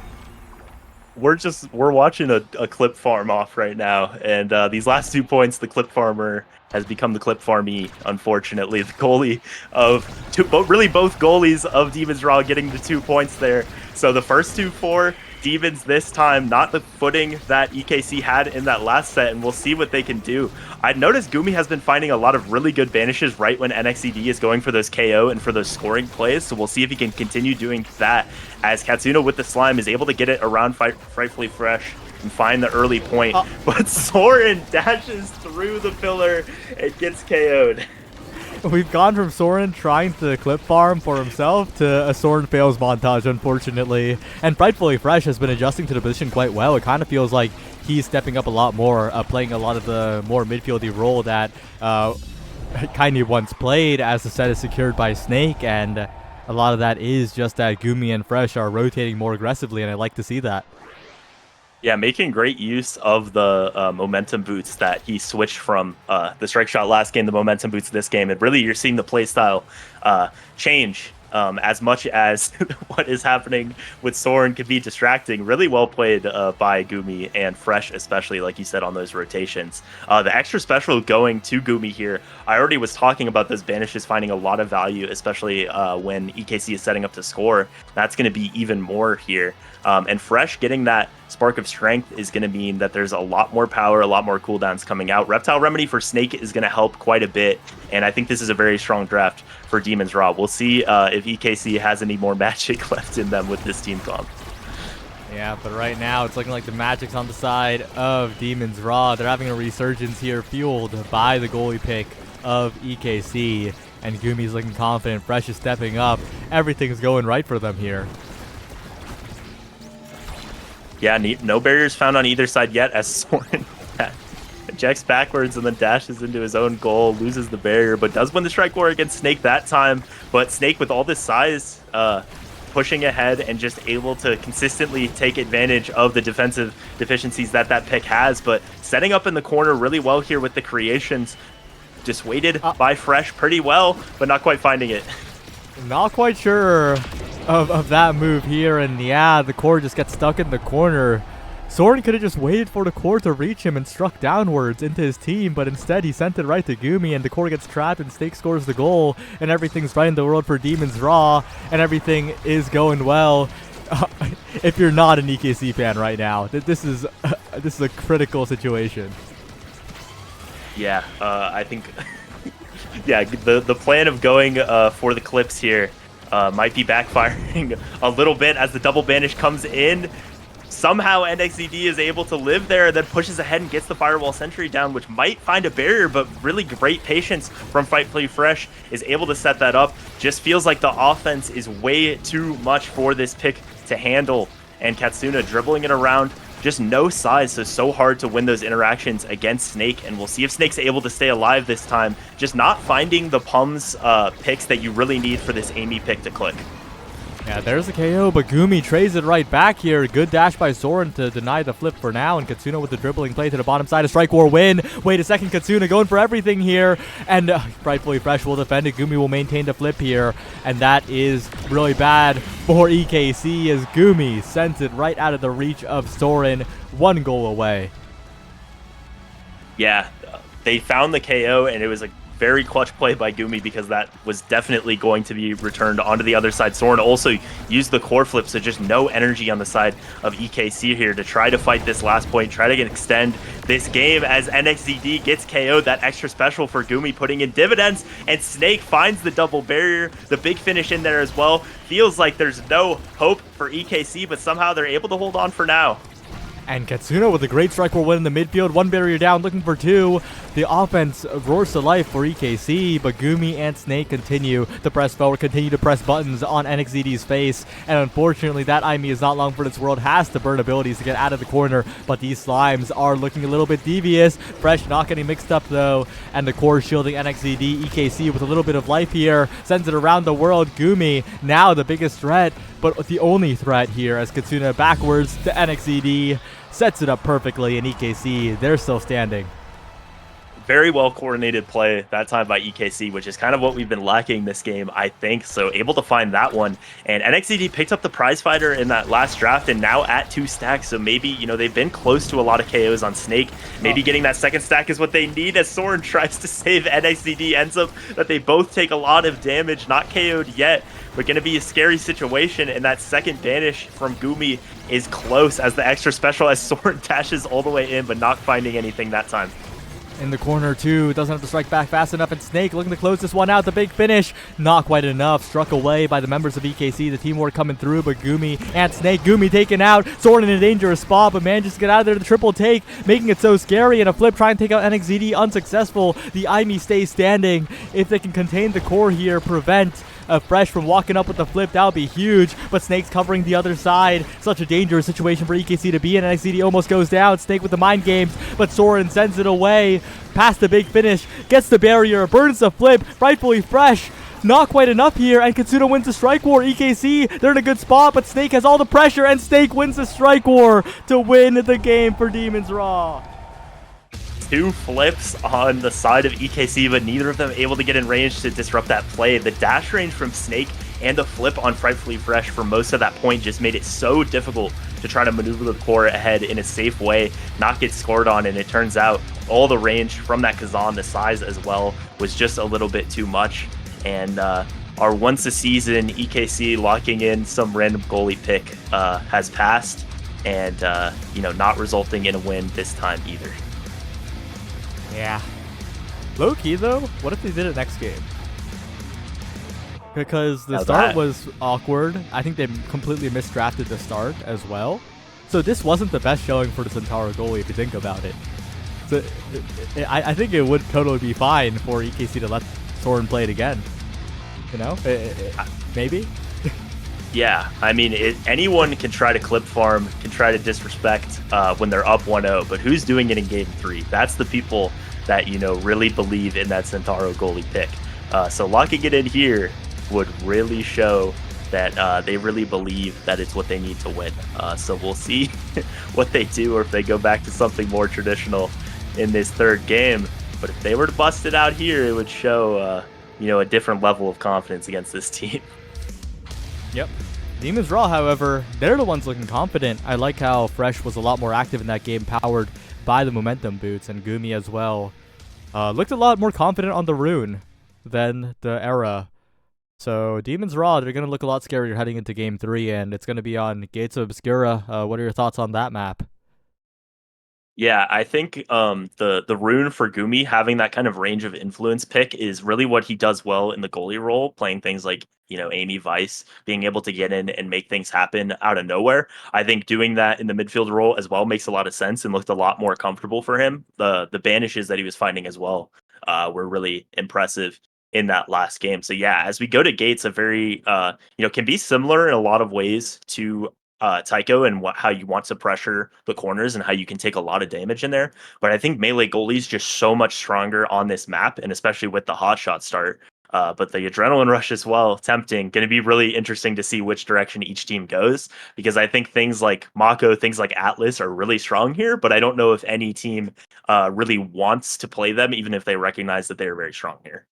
We're watching a clip farm off right now, and these last 2 points, the clip farmer has become the clip farmee, unfortunately. The goalie of really both goalies of Demons RAAAAHH getting the 2 points there. So the first 2 for Demons this time, not the footing that EKC had in that last set, and we'll see what they can do. I'd noticed Goomy has been finding a lot of really good banishes right when NXCD is going for those KO and for those scoring plays, so we'll see if he can continue doing that, as Katsuna with the slime is able to get it around Frightfully Fresh and find the early point. But Soren dashes through the pillar and gets KO'd. We've gone from Soren trying to clip farm for himself to a Soren fails montage, unfortunately. And Frightfully Fresh has been adjusting to the position quite well. It kind of feels like he's stepping up a lot more, playing a lot of the more midfieldy role that Kienoob once played, as the set is secured by Snake, and a lot of that is just that Goomy and Fresh are rotating more aggressively, and I like to see that. Yeah, making great use of the momentum boots that he switched from the strike shot last game, the momentum boots this game. And really, you're seeing the play style change as much as what is happening with Soren can be distracting. Really well played by Goomy and Fresh, especially, like you said, on those rotations. The extra special going to Goomy here, I already was talking about those banishes finding a lot of value, especially when EKC is setting up to score. That's going to be even more here. And Fresh getting that Spark of Strength is going to mean that there's a lot more power, a lot more cooldowns coming out. Reptile Remedy for Snake is going to help quite a bit, and I think this is a very strong draft for Demons RAAAAHH. We'll see if EKC has any more magic left in them with this team comp. Yeah, but right now it's looking like the magic's on the side of Demons RAAAAHH. They're having a resurgence here, fueled by the goalie pick of EKC, and Goomy's looking confident. Fresh is stepping up. Everything's going right for them here. Yeah, no barriers found on either side yet, as Soren ejects backwards and then dashes into his own goal, loses the barrier, but does win the strike war against Snake that time. But Snake, with all this size, pushing ahead and just able to consistently take advantage of the defensive deficiencies that pick has, but setting up in the corner really well here with the creations. Dissuaded by Fresh pretty well, but not quite finding it. Not quite sure of that move here, and yeah, the core just gets stuck in the corner. Soren could have just waited for the core to reach him and struck downwards into his team, but instead he sent it right to Goomy, and the core gets trapped and Snake scores the goal, and everything's right in the world for Demons RAAAAHH, and everything is going well. If you're not an EKC fan right now, this is a critical situation. Yeah, I think yeah, the plan of going for the clips here might be backfiring a little bit as the double banish comes in. Somehow NXDD is able to live there, then pushes ahead and gets the firewall sentry down, which might find a barrier, but really great patience from FrightfullyFresh is able to set that up. Just feels like the offense is way too much for this pick to handle, and Katsuna dribbling it around. Just no size, so hard to win those interactions against Snake, and we'll see if Snake's able to stay alive this time. Just not finding the Pums picks that you really need for this Amy pick to click. Yeah, there's a KO, but Goomy trades it right back here. Good dash by Soren to deny the flip for now, and Katsuna with the dribbling play to the bottom side. A strike war win. Wait a second, Katsuna going for everything here, and FrightfullyFresh will defend it. Goomy will maintain the flip here, and that is really bad for EKC as Goomy sends it right out of the reach of Soren, 1 goal away. Yeah, they found the KO, and it was a very clutch play by Goomy because that was definitely going to be returned onto the other side. Soren also used the core flip, so just no energy on the side of EKC here to try to fight this last point, try to extend this game as NXDD gets KO'd. That extra special for Goomy putting in dividends, and Snake finds the double barrier, the big finish in there as well. Feels like there's no hope for EKC, but somehow they're able to hold on for now. And Katsuna with a great strike will win in the midfield. 1 barrier down, looking for 2. The offense roars to life for EKC, but Goomy and Snake continue to press forward, continue to press buttons on NXDD's face. And unfortunately, that IME is not long for this world. Has to burn abilities to get out of the corner, but these slimes are looking a little bit devious. Fresh not getting mixed up though, and the core shielding NXDD. EKC with a little bit of life here, sends it around the world. Goomy now the biggest threat, but the only threat here as Katsuna backwards to NXDD. Sets it up perfectly, and EKC, they're still standing. Very well coordinated play that time by EKC, which is kind of what we've been lacking this game, I think. So able to find that one. And NXDD picked up the prize fighter in that last draft and now at 2 stacks. So maybe, you know, they've been close to a lot of KOs on Snake. Maybe getting that second stack is what they need as Soren tries to save NXDD. Ends up that they both take a lot of damage, not KO'd yet, but going to be a scary situation. And that second banish from Goomy is close as the extra special as Soren dashes all the way in, but not finding anything that time. In the corner too, doesn't have to strike back fast enough, and Snake looking to close this one out. The big finish, not quite enough. Struck away by the members of EKC. The teamwork coming through, but Goomy and Snake. Goomy taken out. Soren in a dangerous spot, but manages to get out of there. The triple take, making it so scary, and a flip trying to take out NXDD, unsuccessful. The IME stays standing. If they can contain the core here, prevent Fresh from walking up with the flip. That would be huge. But Snake's covering the other side. Such a dangerous situation for EKC to be in. NXCD almost goes down. Snake with the mind games, but Soren sends it away. Past the big finish. Gets the barrier. Burns the flip. Frightfully Fresh. Not quite enough here, and Kitsuna wins the strike war. EKC, they're in a good spot, but Snake has all the pressure, and Snake wins the strike war to win the game for Demons RAAAAHH. 2 flips on the side of EKC, but neither of them able to get in range to disrupt that play. The dash range from Snake and the flip on Frightfully Fresh for most of that point just made it so difficult to try to maneuver the core ahead in a safe way, not get scored on, and it turns out all the range from that Kazan, the size as well, was just a little bit too much. And our once a season EKC locking in some random goalie pick has passed, and not resulting in a win this time either. Yeah. Low key though, what if they did it next game? Because the start was awkward. I think they completely misdrafted the start as well. So this wasn't the best showing for the Zentaro goalie if you think about it. So I think it would totally be fine for EKC to let Soren play it again. Maybe? Yeah, I mean, anyone can try to clip farm, can try to disrespect when they're up 1-0, but who's doing it in Game 3? That's the people that, really believe in that Zentaro goalie pick. So locking it in here would really show that they really believe that it's what they need to win. So we'll see what they do, or if they go back to something more traditional in this third game. But if they were to bust it out here, it would show, a different level of confidence against this team. Yep. Demons RAAAAHH, however, they're the ones looking confident. I like how Fresh was a lot more active in that game, powered by the momentum boots, and Goomy as well. Looked a lot more confident on the rune than the era. So Demons RAAAAHH, they're going to look a lot scarier heading into Game 3, and it's going to be on Gates of Obscura. What are your thoughts on that map? Yeah, I think the rune for Goomy having that kind of range of influence pick is really what he does well in the goalie role, playing things like, Amy Vice, being able to get in and make things happen out of nowhere. I think doing that in the midfield role as well makes a lot of sense and looked a lot more comfortable for him. The banishes that he was finding as well were really impressive in that last game. So yeah, as we go to Gates, a very can be similar in a lot of ways to Tycho, and how you want to pressure the corners and how you can take a lot of damage in there. But I think melee goalie's just so much stronger on this map, and especially with the hotshot start. But the adrenaline rush as well, tempting. Going to be really interesting to see which direction each team goes, because I think things like Mako, things like Atlas are really strong here, but I don't know if any team really wants to play them, even if they recognize that they're very strong here.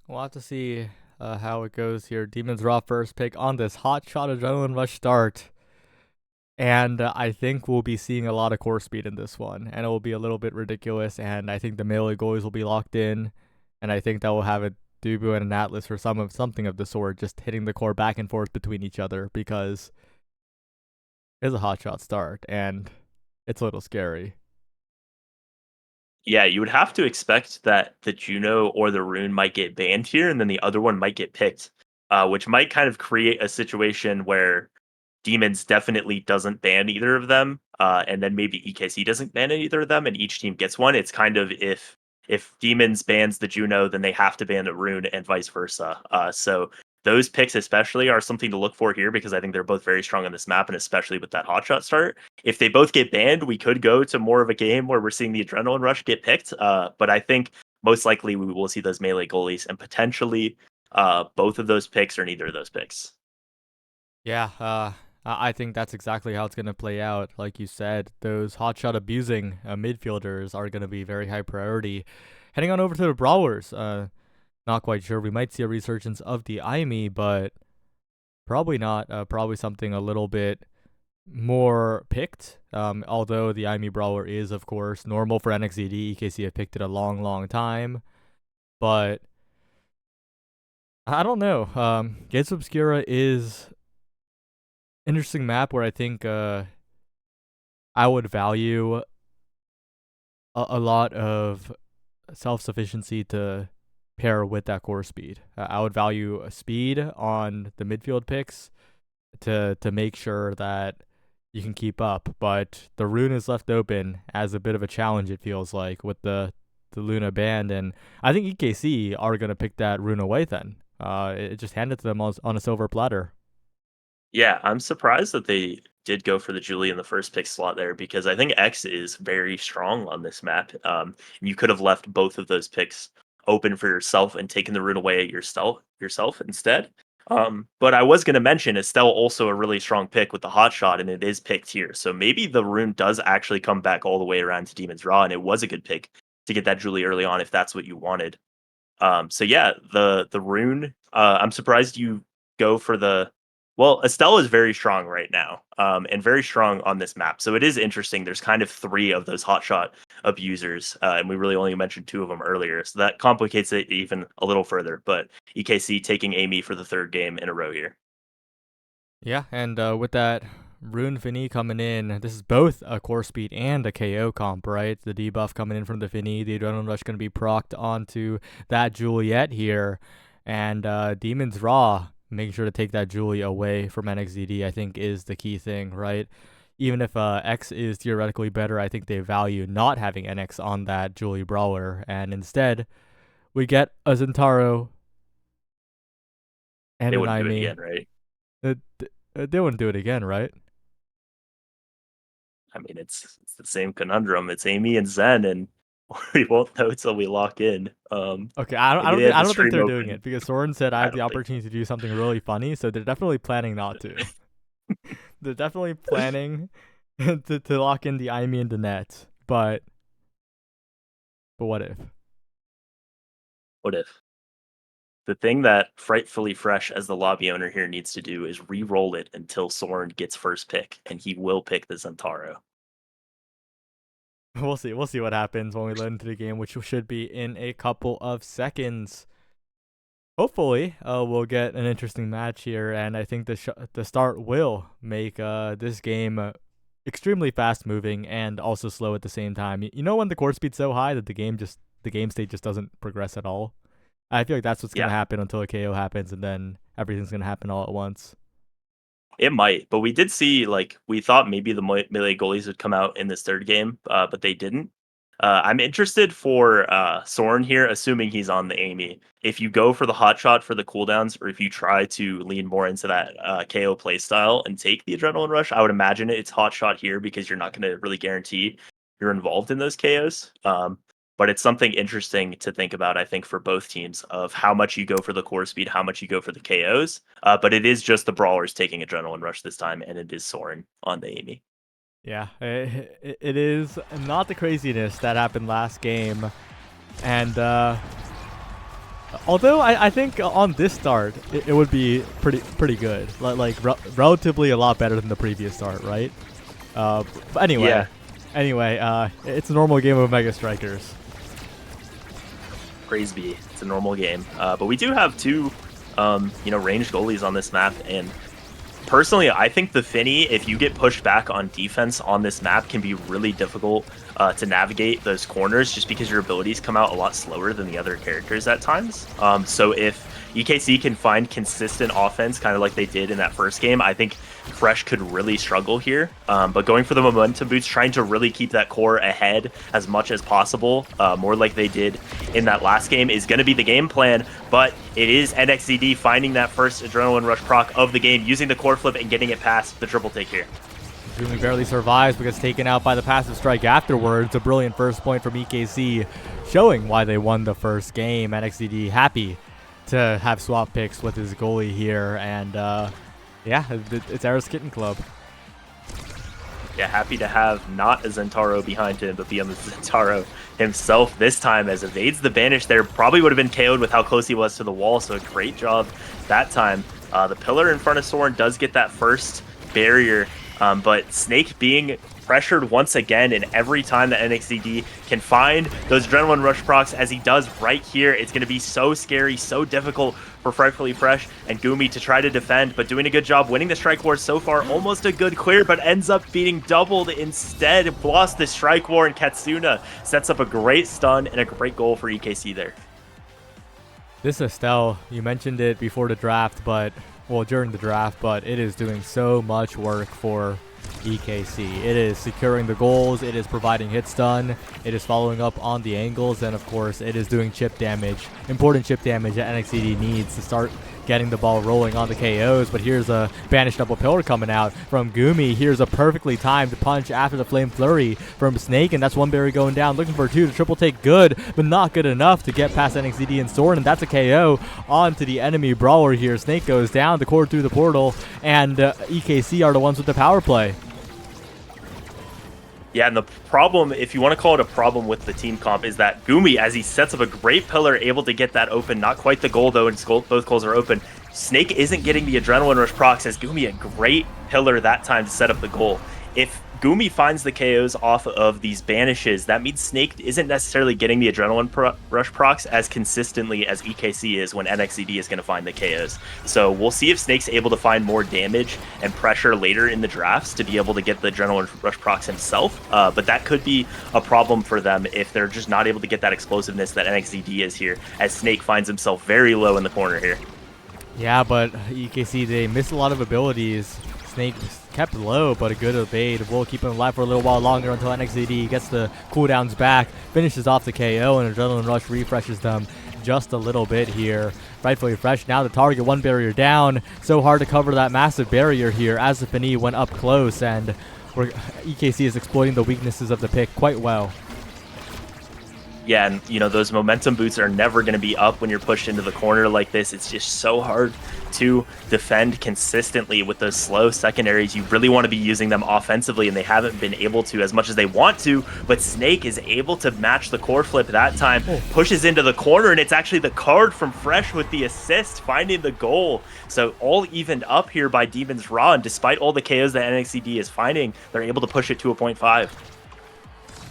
We'll have to see how it goes here. Demons RAAAAHH first pick on this hotshot adrenaline rush start. And I think we'll be seeing a lot of core speed in this one, and it will be a little bit ridiculous, and I think the melee goalies will be locked in, and I think that will have a Dubu and an Atlas or something of the sort, just hitting the core back and forth between each other, because it's a hotshot start, and it's a little scary. Yeah, you would have to expect that the Juno or the Rune might get banned here, and then the other one might get picked, which might kind of create a situation where Demons definitely doesn't ban either of them, and then maybe EKC doesn't ban either of them, and each team gets one. It's kind of if Demons bans the Juno, then they have to ban the Rune, and vice versa. So those picks especially are something to look for here, because I think they're both very strong on this map, and especially with that hotshot start. If they both get banned, we could go to more of a game where we're seeing the adrenaline rush get picked. But I think most likely we will see those melee goalies, and potentially both of those picks or neither of those picks. Yeah, I think that's exactly how it's going to play out. Like you said, those hotshot abusing midfielders are going to be very high priority. Heading on over to the Brawlers. Not quite sure. We might see a resurgence of the IME, but probably not. Probably something a little bit more picked. Although the IME Brawler is, of course, normal for NXCD. EKC have picked it a long, long time. But I don't know. Gates of Obscura is interesting map where I think I would value a lot of self-sufficiency to pair with that core speed. I would value speed on the midfield picks to make sure that you can keep up, but the Rune is left open as a bit of a challenge, it feels like, with the Luna band, and I think EKC are going to pick that Rune away then. it just handed to them on a silver platter. Yeah, I'm surprised that they did go for the Julie in the first pick slot there because I think X is very strong on this map. You could have left both of those picks open for yourself and taken the rune away at yourself instead. But I was going to mention Estelle also a really strong pick with the hot shot, and it is picked here. So maybe the rune does actually come back all the way around to Demons RAAAAHH, and it was a good pick to get that Julie early on if that's what you wanted. So yeah, the rune. I'm surprised you go for the. Well, Estelle is very strong right now, and very strong on this map. So it is interesting. There's kind of three of those hotshot abusers, and we really only mentioned two of them earlier. So that complicates it even a little further. But EKC taking Amy for the third game in a row here. Yeah, and with that Rune Fini coming in, this is both a core speed and a KO comp, right? The debuff coming in from the Fini, the Adrenaline Rush going to be procced onto that Juliet here, and Demons RAAAAHH making sure to take that Julie away from NXDD, I think is the key thing, right? Even if X is theoretically better, I think they value not having NX on that Julie Brawler, and instead we get a Zentaro and They an wouldn't do it Aimee. again, right? They wouldn't do it again, right? I mean, it's the same conundrum. It's Amy and Zen, and we won't know until we lock in. Okay, I don't, I Maybe don't they think had I the don't think stream they're doing open. it because Soren said I I have the don't think opportunity to do something really funny, so they're definitely planning not to. They're definitely planning to lock in the Aimee and the net, but what if? what if? The thing that Frightfully Fresh as the lobby owner here needs to do is re-roll it until Soren gets first pick, and he will pick the Zentaro. We'll see. We'll see what happens when we load into the game, which should be in a couple of seconds. Hopefully, we'll get an interesting match here, and I think the start will make this game extremely fast moving and also slow at the same time. You know when the core speed's so high that the game state just doesn't progress at all. I feel like that's what's gonna Yeah, happen until a KO happens, and then everything's gonna happen all at once. it might, but we did see we thought maybe the melee goalies would come out in this third game, but they didn't. I'm interested for Soren here, assuming he's on the Amy. If you go for the hot shot for the cooldowns, or if you try to lean more into that KO playstyle and take the adrenaline rush, I would imagine it's hot shot here because you're not going to really guarantee you're involved in those KOs. But it's something interesting to think about, I think, for both teams of how much you go for the core speed, how much you go for the KOs. But it is just the brawlers taking adrenaline rush this time, and it is Soren on the Amy. Yeah, it is not the craziness that happened last game, and although I think on this start it would be pretty good, relatively a lot better than the previous start, right? But anyway, Yeah. It's a normal game of Mega Strikers. Praise be, it's a normal game. But we do have two, ranged goalies on this map, and personally, I think the Finny, if you get pushed back on defense on this map, can be really difficult to navigate those corners just because your abilities come out a lot slower than the other characters at times. So if EKC can find consistent offense, kind of like they did in that first game, I think Fresh could really struggle here. But going for the momentum boots, trying to really keep that core ahead as much as possible, more like they did in that last game, is going to be the game plan. But it is NXDD finding that first adrenaline rush proc of the game, using the core flip and getting it past the triple take here. Goomy barely survives but gets taken out by the passive strike afterwards. A brilliant first point from EKC, showing why they won the first game. NXDD happy to have swap picks with his goalie here, and yeah, it's RAAAAHH's Kitten Club. Yeah, happy to have not a Zentaro behind him, but be on the Zentaro himself this time, as evades the banish there. Probably would have been KO'd with how close he was to the wall, so a great job that time. The pillar in front of Soren does get that first barrier, but Snake being pressured once again, and every time that NXDD can find those adrenaline rush procs, as he does right here, it's going to be so scary, so difficult for Frightfully Fresh and Goomy to try to defend, but doing a good job winning the strike war so far. Almost a good clear, but ends up being doubled instead. Lost the strike war, and Katsuna sets up a great stun and a great goal for EKC there. This Estelle, you mentioned it before the draft, well, during the draft, but it is doing so much work for EKC. It is securing the goals, it is providing hit stun, it is following up on the angles, and of course it is doing chip damage, important chip damage that NXCD needs to start getting the ball rolling on the KOs. But here's a banished double pillar coming out from Goomy. Here's a perfectly timed punch after the flame flurry from Snake, and that's one berry going down, looking for two. The triple take good, but not good enough to get past NXCD and Soren, and that's a KO onto the enemy brawler here. Snake goes down, the cord through the portal, and EKC are the ones with the power play. Yeah, and the problem, if you want to call it a problem with the team comp, is that Goomy, as he sets up a great pillar, able to get that open. Not quite the goal, though, and both goals are open. Snake isn't getting the Adrenaline Rush procs, as Goomy a great pillar that time to set up the goal. If Goomy finds the KOs off of these banishes, that means Snake isn't necessarily getting the Adrenaline Rush procs as consistently as EKC is when NXCD is going to find the KOs. So we'll see if Snake's able to find more damage and pressure later in the drafts to be able to get the Adrenaline Rush procs himself. But that could be a problem for them if they're just not able to get that explosiveness that NXCD is here, as Snake finds himself very low in the corner here. Yeah, but EKC, they missed a lot of abilities. Snake kept low, but a good evade will keep him alive for a little while longer until NXCD gets the cooldowns back, finishes off the KO, and Adrenaline Rush refreshes them just a little bit here. Frightfully Fresh now the target, one barrier down. So hard to cover that massive barrier here as the Fini went up close, and EKC is exploiting the weaknesses of the pick quite well. Yeah, and you know, those momentum boots are never going to be up when you're pushed into the corner like this. It's just so hard to defend consistently with those slow secondaries. You really want to be using them offensively, and they haven't been able to as much as they want to. But Snake is able to match the core flip that time, pushes into the corner, and it's actually the card from Fresh with the assist, finding the goal. So all evened up here by Demons RAAAAHH, and despite all the KOs that NXCD is finding, they're able to push it to a 0.5.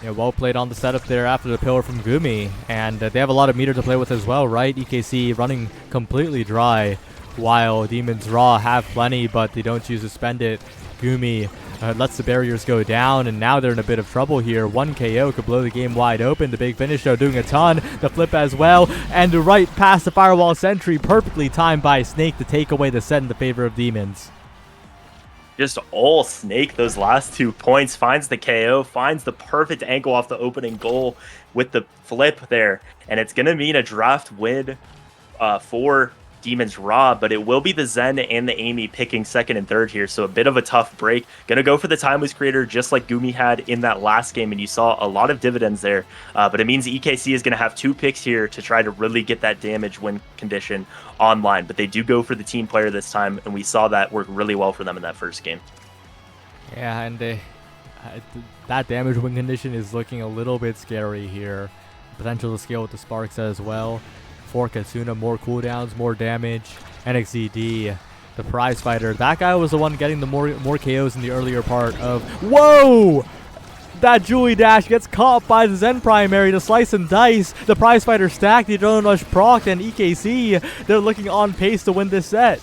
Yeah, well played on the setup there after the pillar from Goomy, and they have a lot of meter to play with as well, right? EKC running completely dry, while Demons RAAAAHH have plenty, but they don't choose to spend it. Goomy lets the barriers go down, and now they're in a bit of trouble here. One KO could blow the game wide open. The big finish, though, doing a ton. The flip as well, and right past the firewall sentry, perfectly timed by Snake to take away the set in the favor of Demons. Just all Snake those last 2 points, finds the KO, finds the perfect angle off the opening goal with the flip there, and it's going to mean a draft win for Demons RAAAAHH, but it will be the Zen and the Amy picking second and third here, so a bit of a tough break. Gonna go for the Timeless Creator just like Goomy had in that last game, and you saw a lot of dividends there, but it means EKC is gonna have 2 picks here to try to really get that damage win condition online, but they do go for the team player this time, and we saw that work really well for them in that first game. Yeah, and that damage win condition is looking a little bit scary here. Potential to scale with the Sparks as well. For Katsuna, more cooldowns, more damage. NXCD, the prize fighter. That guy was the one getting the more KOs in the earlier part of... Whoa! That Julie dash gets caught by the Zen primary to slice and dice. The prize fighter stacked, the Adrenaline Rush proc, and EKC, they're looking on pace to win this set.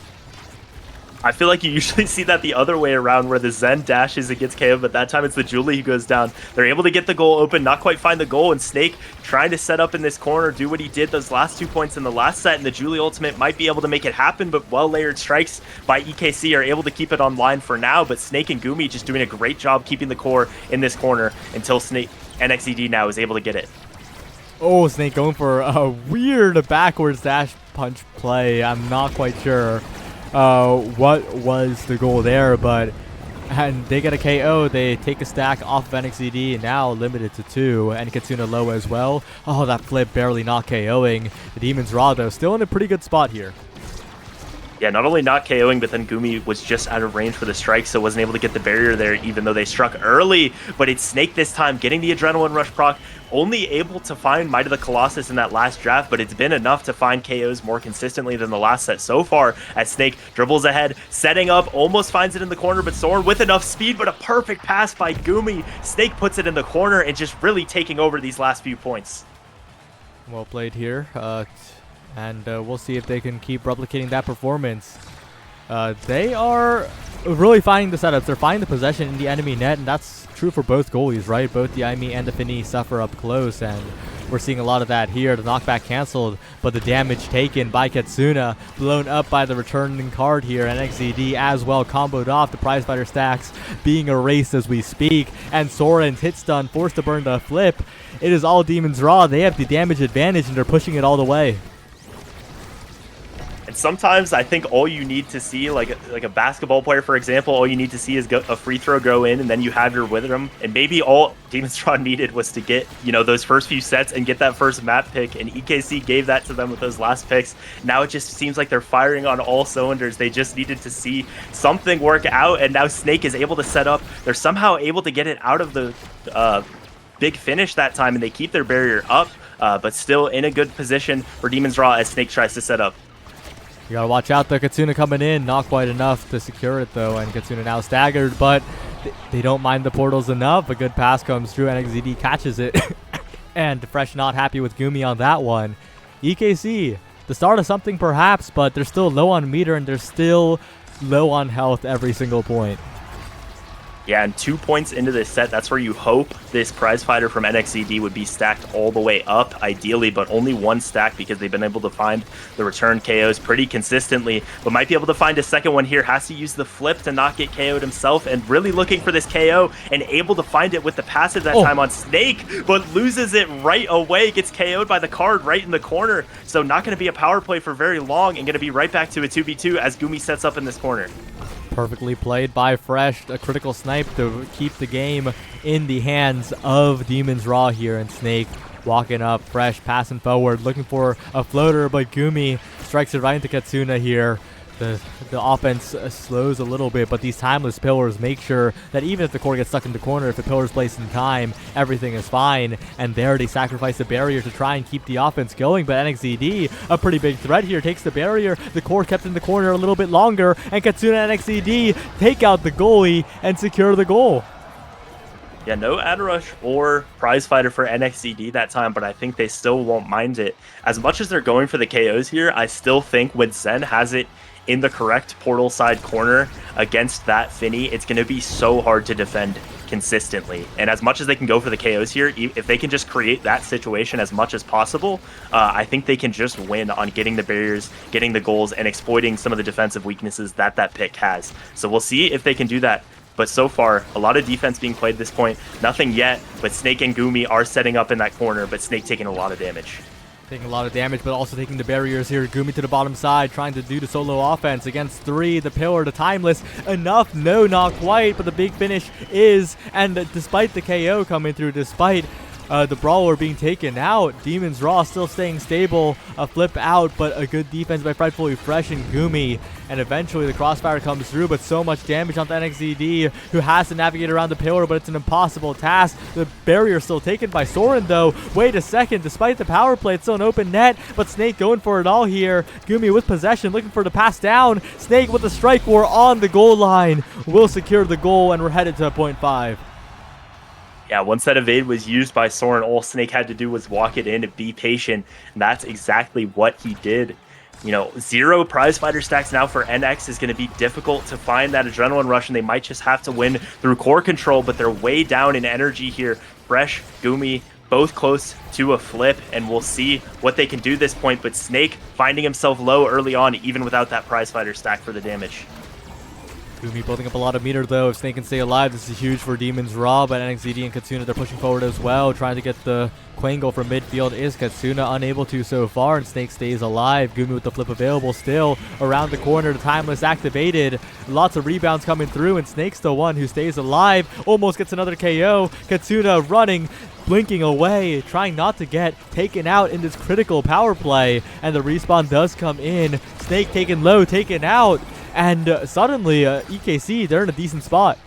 I feel like you usually see that the other way around, where the Zen dashes and gets KO, but that time it's the Julie who goes down. They're able to get the goal open, not quite find the goal, and Snake trying to set up in this corner, do what he did those last 2 points in the last set, and the Julie ultimate might be able to make it happen, but well-layered strikes by EKC are able to keep it online for now, but Snake and Goomy just doing a great job keeping the core in this corner until NXCD now is able to get it. Oh, Snake going for a weird backwards dash punch play. I'm not quite sure what was the goal there, but and they get a KO. They take a stack off of NXCD, now limited to 2, and Katsuna low as well. Oh, that flip barely not KOing. The Demons RAAAAHH, though, still in a pretty good spot here. Yeah, not only not KOing, but then Goomy was just out of range for the strike, so wasn't able to get the barrier there, even though they struck early. But it's Snake this time, getting the Adrenaline Rush proc, only able to find Might of the Colossus in that last draft, but it's been enough to find KOs more consistently than the last set so far, as Snake dribbles ahead, setting up, almost finds it in the corner, but Soren with enough speed, but a perfect pass by Goomy. Snake puts it in the corner and just really taking over these last few points. Well played here. And we'll see if they can keep replicating that performance. They are really finding the setups. They're finding the possession in the enemy net, and that's true for both goalies, right? Both the IME and the Fini suffer up close, and We're seeing a lot of that here. The knockback canceled, but the damage taken by Kitsuna, blown up by the returning card here. NXZD as well comboed off. The prizefighter stacks being erased as we speak, and Soren's hit stun forced to burn the flip. It is all Demons RAAAAHH. They have the damage advantage, and they're pushing it all the way. And sometimes I think all you need to see, like a basketball player, for example, all you need to see is a free throw go in, and then you have your rhythm. And maybe all Demons RAAAAHH needed was to get, those first few sets and get that first map pick. And EKC gave that to them with those last picks. Now it just seems like they're firing on all cylinders. They just needed to see something work out, and now Snake is able to set up. They're somehow able to get it out of the big finish that time, and they keep their barrier up, but still in a good position for Demons RAAAAHH as Snake tries to set up. You gotta watch out though. Kitsuna coming in, not quite enough to secure it though, and Kitsuna now staggered, but they don't mind the portals enough. A good pass comes through, NXZD catches it, and Fresh not happy with Goomy on that one. EKC, the start of something perhaps, but they're still low on meter, and they're still low on health every single point. Yeah, and 2 points into this set, that's where you hope this prize fighter from NXZD would be stacked all the way up, ideally, but only one stack because they've been able to find the return KOs pretty consistently, but might be able to find a second one here. Has to use the flip to not get KO'd himself, and really looking for this KO, and able to find it with the passive that time on Snake, but loses it right away, gets KO'd by the card right in the corner, so not going to be a power play for very long, and going to be right back to a 2v2 as Goomy sets up in this corner. Perfectly played by Fresh, a critical snipe to keep the game in the hands of Demons RAAAAHH here, and Snake walking up, Fresh passing forward, looking for a floater, but Goomy strikes it right into Kitsuna here. The offense slows a little bit, but these timeless pillars make sure that even if the core gets stuck in the corner, if the pillar's placed in time, everything is fine. And there they sacrifice the barrier to try and keep the offense going, but NXZD, a pretty big threat here, takes the barrier. The core kept in the corner a little bit longer, and Kitsuna and NXZD take out the goalie and secure the goal. Yeah, no ad rush or prize fighter for NXZD that time, but I think they still won't mind it. As much as they're going for the KOs here, I still think when Zen has it in the correct portal side corner against that Finny, it's going to be so hard to defend consistently. And as much as they can go for the KOs here, if they can just create that situation as much as possible, I think they can just win on getting the barriers, getting the goals, and exploiting some of the defensive weaknesses that pick has. So we'll see if they can do that. But so far, a lot of defense being played at this point. Nothing yet, but Snake and Goomy are setting up in that corner, but Snake taking a lot of damage. Taking a lot of damage, but also taking the barriers here. Goomy to the bottom side, trying to do the solo offense against 3. The pillar, the timeless. Enough? No, not quite, but the big finish is. And despite the KO coming through, despite the brawler being taken out, Demons RAAAAHH still staying stable. A flip out, but a good defense by FrightfullyFresh and Goomy. And eventually the crossfire comes through, but so much damage onto NXZD, who has to navigate around the pillar, but it's an impossible task. The barrier still taken by Soren, though. Wait a second, despite the power play, it's still an open net, but Snake going for it all here. Goomy with possession, looking for the pass down. Snake with the strike, we're on the goal line. Will secure the goal, and we're headed to .5. Yeah, once that evade was used by Soren, all Snake had to do was walk it in and be patient, and that's exactly what he did. 0 prize fighter stacks now for NX is going to be difficult to find that adrenaline rush, and they might just have to win through core control, but they're way down in energy here. Fresh, Goomy, both close to a flip, and we'll see what they can do this point, but Snake finding himself low early on, even without that prize fighter stack for the damage. Goomy building up a lot of meter though. If Snake can stay alive, this is huge for Demons RAAAAHH, but NXZD and Kitsuna, they're pushing forward as well, trying to get the Quangle from midfield. Is Kitsuna unable to so far, and Snake stays alive. Goomy with the flip available still around the corner. The timeless activated. Lots of rebounds coming through, and Snake's the one who stays alive. Almost gets another KO. Kitsuna running, blinking away, trying not to get taken out in this critical power play, and the respawn does come in. Snake taken low, taken out. And suddenly, EKC, they're in a decent spot.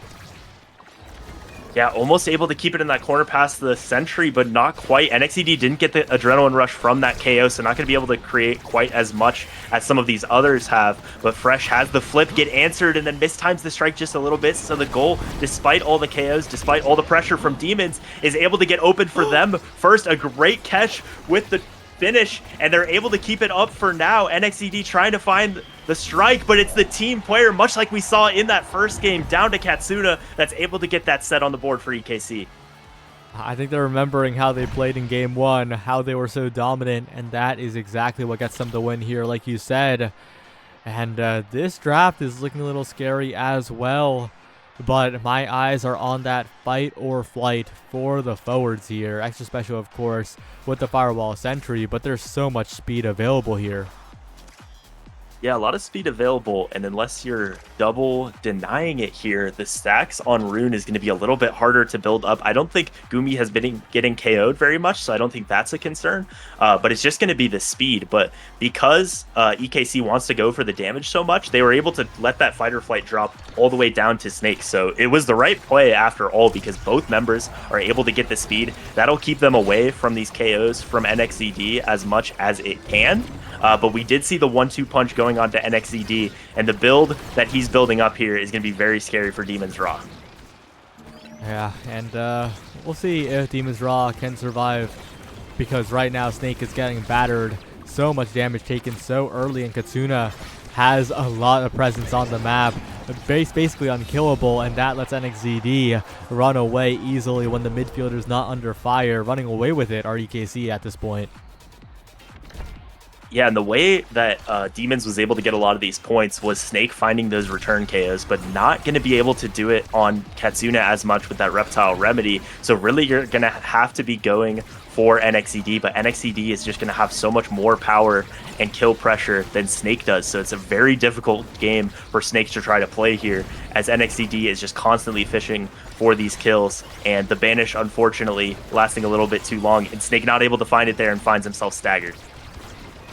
Yeah, almost able to keep it in that corner past the sentry, but not quite. NXZD didn't get the adrenaline rush from that KO, so not going to be able to create quite as much as some of these others have. But Fresh has the flip get answered, and then mistimes the strike just a little bit. So the goal, despite all the KOs, despite all the pressure from Demons, is able to get open for them. First, a great catch with the finish, and they're able to keep it up for now. NXZD trying to find the strike, but it's the team player, much like we saw in that first game, down to Kitsuna, that's able to get that set on the board for EKC. I think they're remembering how they played in game one, how they were so dominant, and that is exactly what gets them the win here, like you said. And this draft is looking a little scary as well. But my eyes are on that fight or flight for the forwards here. Extra special, of course, with the Firewall Sentry, but there's so much speed available here. Yeah, a lot of speed available, and unless you're double denying it here, the stacks on Rune is going to be a little bit harder to build up. I don't think Goomy has been getting KO'd very much, so I don't think that's a concern. But it's just going to be the speed. But because EKC wants to go for the damage so much, they were able to let that fight or flight drop all the way down to Snake. So it was the right play after all, because both members are able to get the speed. That'll keep them away from these KOs from NXED as much as it can. But we did see the 1-2 punch going on to NXED, and the build that he's building up here is going to be very scary for Demons RAAAAHH. Yeah, and we'll see if Demons RAAAAHH can survive, because right now Snake is getting battered. So much damage taken so early, and Katsuna has a lot of presence on the map. Basically unkillable, and that lets NXED run away easily when the midfielder's not under fire. Running away with it are EKC at this point. Yeah, and the way that Demons was able to get a lot of these points was Snake finding those return KOs, but not going to be able to do it on Katsuna as much with that Reptile Remedy. So really, you're going to have to be going for NXED, but NXED is just going to have so much more power and kill pressure than Snake does. So it's a very difficult game for Snake to try to play here, as NXED is just constantly fishing for these kills, and the Banish, unfortunately, lasting a little bit too long, and Snake not able to find it there and finds himself staggered.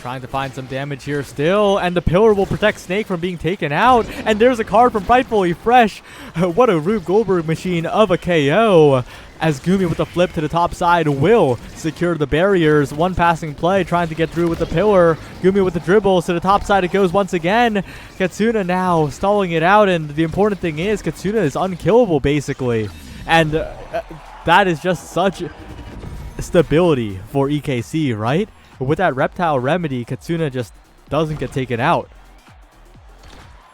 Trying to find some damage here still, and the pillar will protect Snake from being taken out. And there's a card from FrightfullyFresh. What a Rube Goldberg machine of a KO, as Goomy with a flip to the top side will secure the barriers. One passing play trying to get through with the pillar. Goomy with the dribbles to the top side, it goes once again. Katsuna now stalling it out, and the important thing is Katsuna is unkillable basically, and that is just such stability for EKC, right? But with that Reptile Remedy, Katsuna just doesn't get taken out.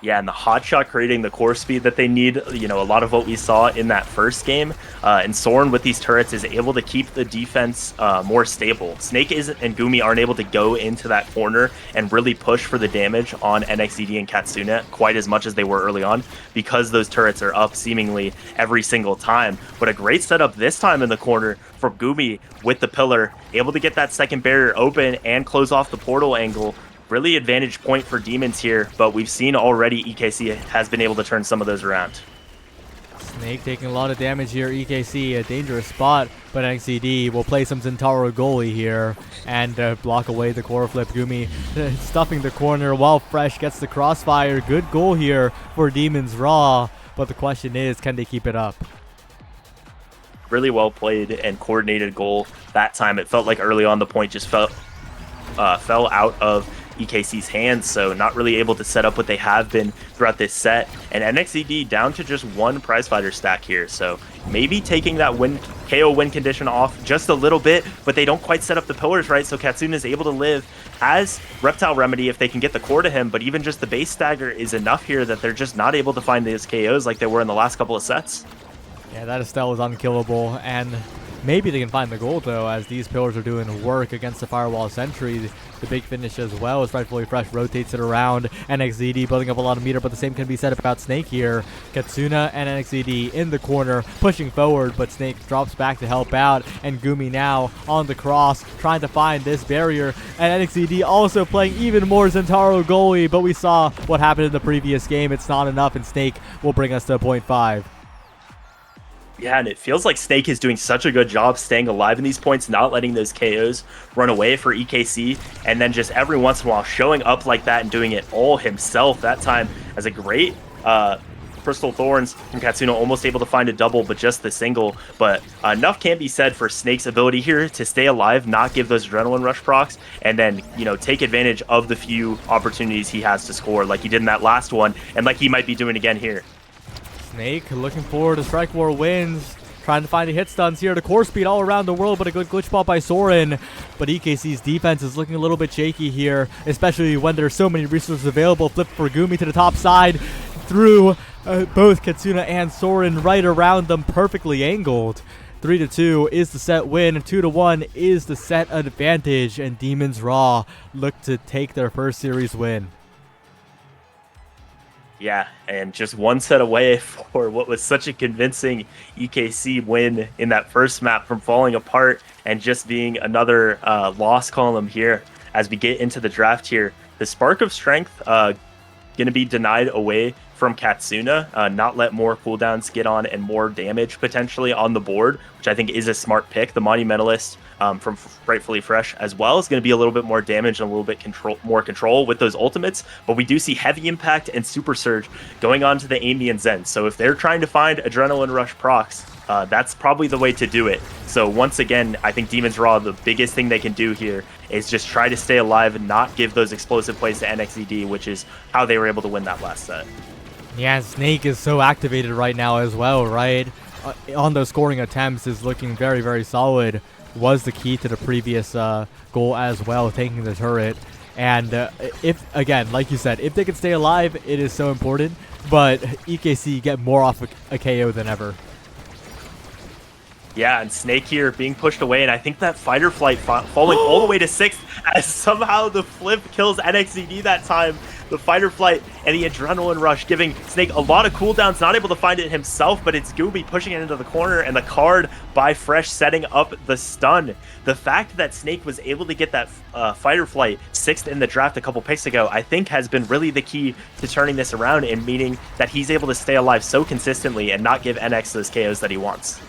Yeah, and the hot shot creating the core speed that they need, you know, a lot of what we saw in that first game. And Soren with these turrets is able to keep the defense more stable. Snake and Goomy aren't able to go into that corner and really push for the damage on NXED and Katsuna quite as much as they were early on, because those turrets are up seemingly every single time. But a great setup this time in the corner for Goomy with the pillar, able to get that second barrier open and close off the portal angle. Really advantage point for Demons here, but we've seen already EKC has been able to turn some of those around. Snake taking a lot of damage here. EKC, a dangerous spot, but NXED will play some Zentaro Goalie here and block away the core flip. Goomy stuffing the corner while Fresh gets the crossfire. Good goal here for Demons RAAAAHH, but the question is, can they keep it up? Really well played and coordinated goal that time. It felt like early on the point just fell out of EKC's hands, so not really able to set up what they have been throughout this set. And NXED down to just one prizefighter stack here, so maybe taking that KO win condition off just a little bit, but they don't quite set up the pillars right, so Katsuna is able to live, has Reptile Remedy if they can get the core to him, but even just the base stagger is enough here that they're just not able to find these KOs like they were in the last couple of sets. Yeah, that Estelle is unkillable, and maybe they can find the goal though, as these pillars are doing work against the Firewall Sentry. The big finish as well, as FrightfullyFresh rotates it around. NXED building up a lot of meter, but the same can be said about Snake here. Katsuna and NXED in the corner, pushing forward, but Snake drops back to help out. And Goomy now on the cross, trying to find this barrier. And NXED also playing even more Zentaro Goalie, but we saw what happened in the previous game. It's not enough, and Snake will bring us to 0.5. Yeah, and it feels like Snake is doing such a good job staying alive in these points, not letting those KOs run away for EKC, and then just every once in a while showing up like that and doing it all himself. That time as a great Crystal Thorns from Katsuna, almost able to find a double, but just the single. But enough can't be said for Snake's ability here to stay alive, not give those adrenaline rush procs, and then, you know, take advantage of the few opportunities he has to score, like he did in that last one, and like he might be doing again here. Snake looking forward to strike more wins, trying to find the hit stuns here. The core speed all around the world, but a good glitch ball by Soren. But EKC's defense is looking a little bit shaky here, especially when there's so many resources available. Flip for Goomy to the top side, through both Katsuna and Soren right around them, perfectly angled. 3-2 is the set win. 2-1 is the set advantage. And Demons RAAAAHH look to take their first series win. Yeah, and just one set away for what was such a convincing EKC win in that first map from falling apart and just being another loss column here as we get into the draft here. The Spark of Strength going to be denied away from Katsuna, not let more cooldowns get on and more damage potentially on the board, which I think is a smart pick. The Monumentalist from Frightfully Fresh as well is going to be a little bit more damage and a little bit more control with those ultimates, but we do see Heavy Impact and Super Surge going on to the Amy and Zen. So if they're trying to find Adrenaline Rush procs, that's probably the way to do it. So once again, I think Demons RAAAAHH, the biggest thing they can do here is just try to stay alive and not give those explosive plays to NXED, which is how they were able to win that last set. Yeah, Snake is so activated right now as well, right? On those scoring attempts is looking very, very solid. Was the key to the previous goal as well, taking the turret. And if, again, like you said, if they can stay alive, it is so important. But EKC get more off a KO than ever. Yeah, and Snake here being pushed away, and I think that Fight or Flight falling all the way to 6th as somehow the flip kills NXED that time. The Fight or Flight and the Adrenaline Rush giving Snake a lot of cooldowns, not able to find it himself, but it's Goomy pushing it into the corner, and the card by Fresh setting up the stun. The fact that Snake was able to get that Fight or Flight 6th in the draft a couple picks ago, I think has been really the key to turning this around, and meaning that he's able to stay alive so consistently and not give NX those KOs that he wants.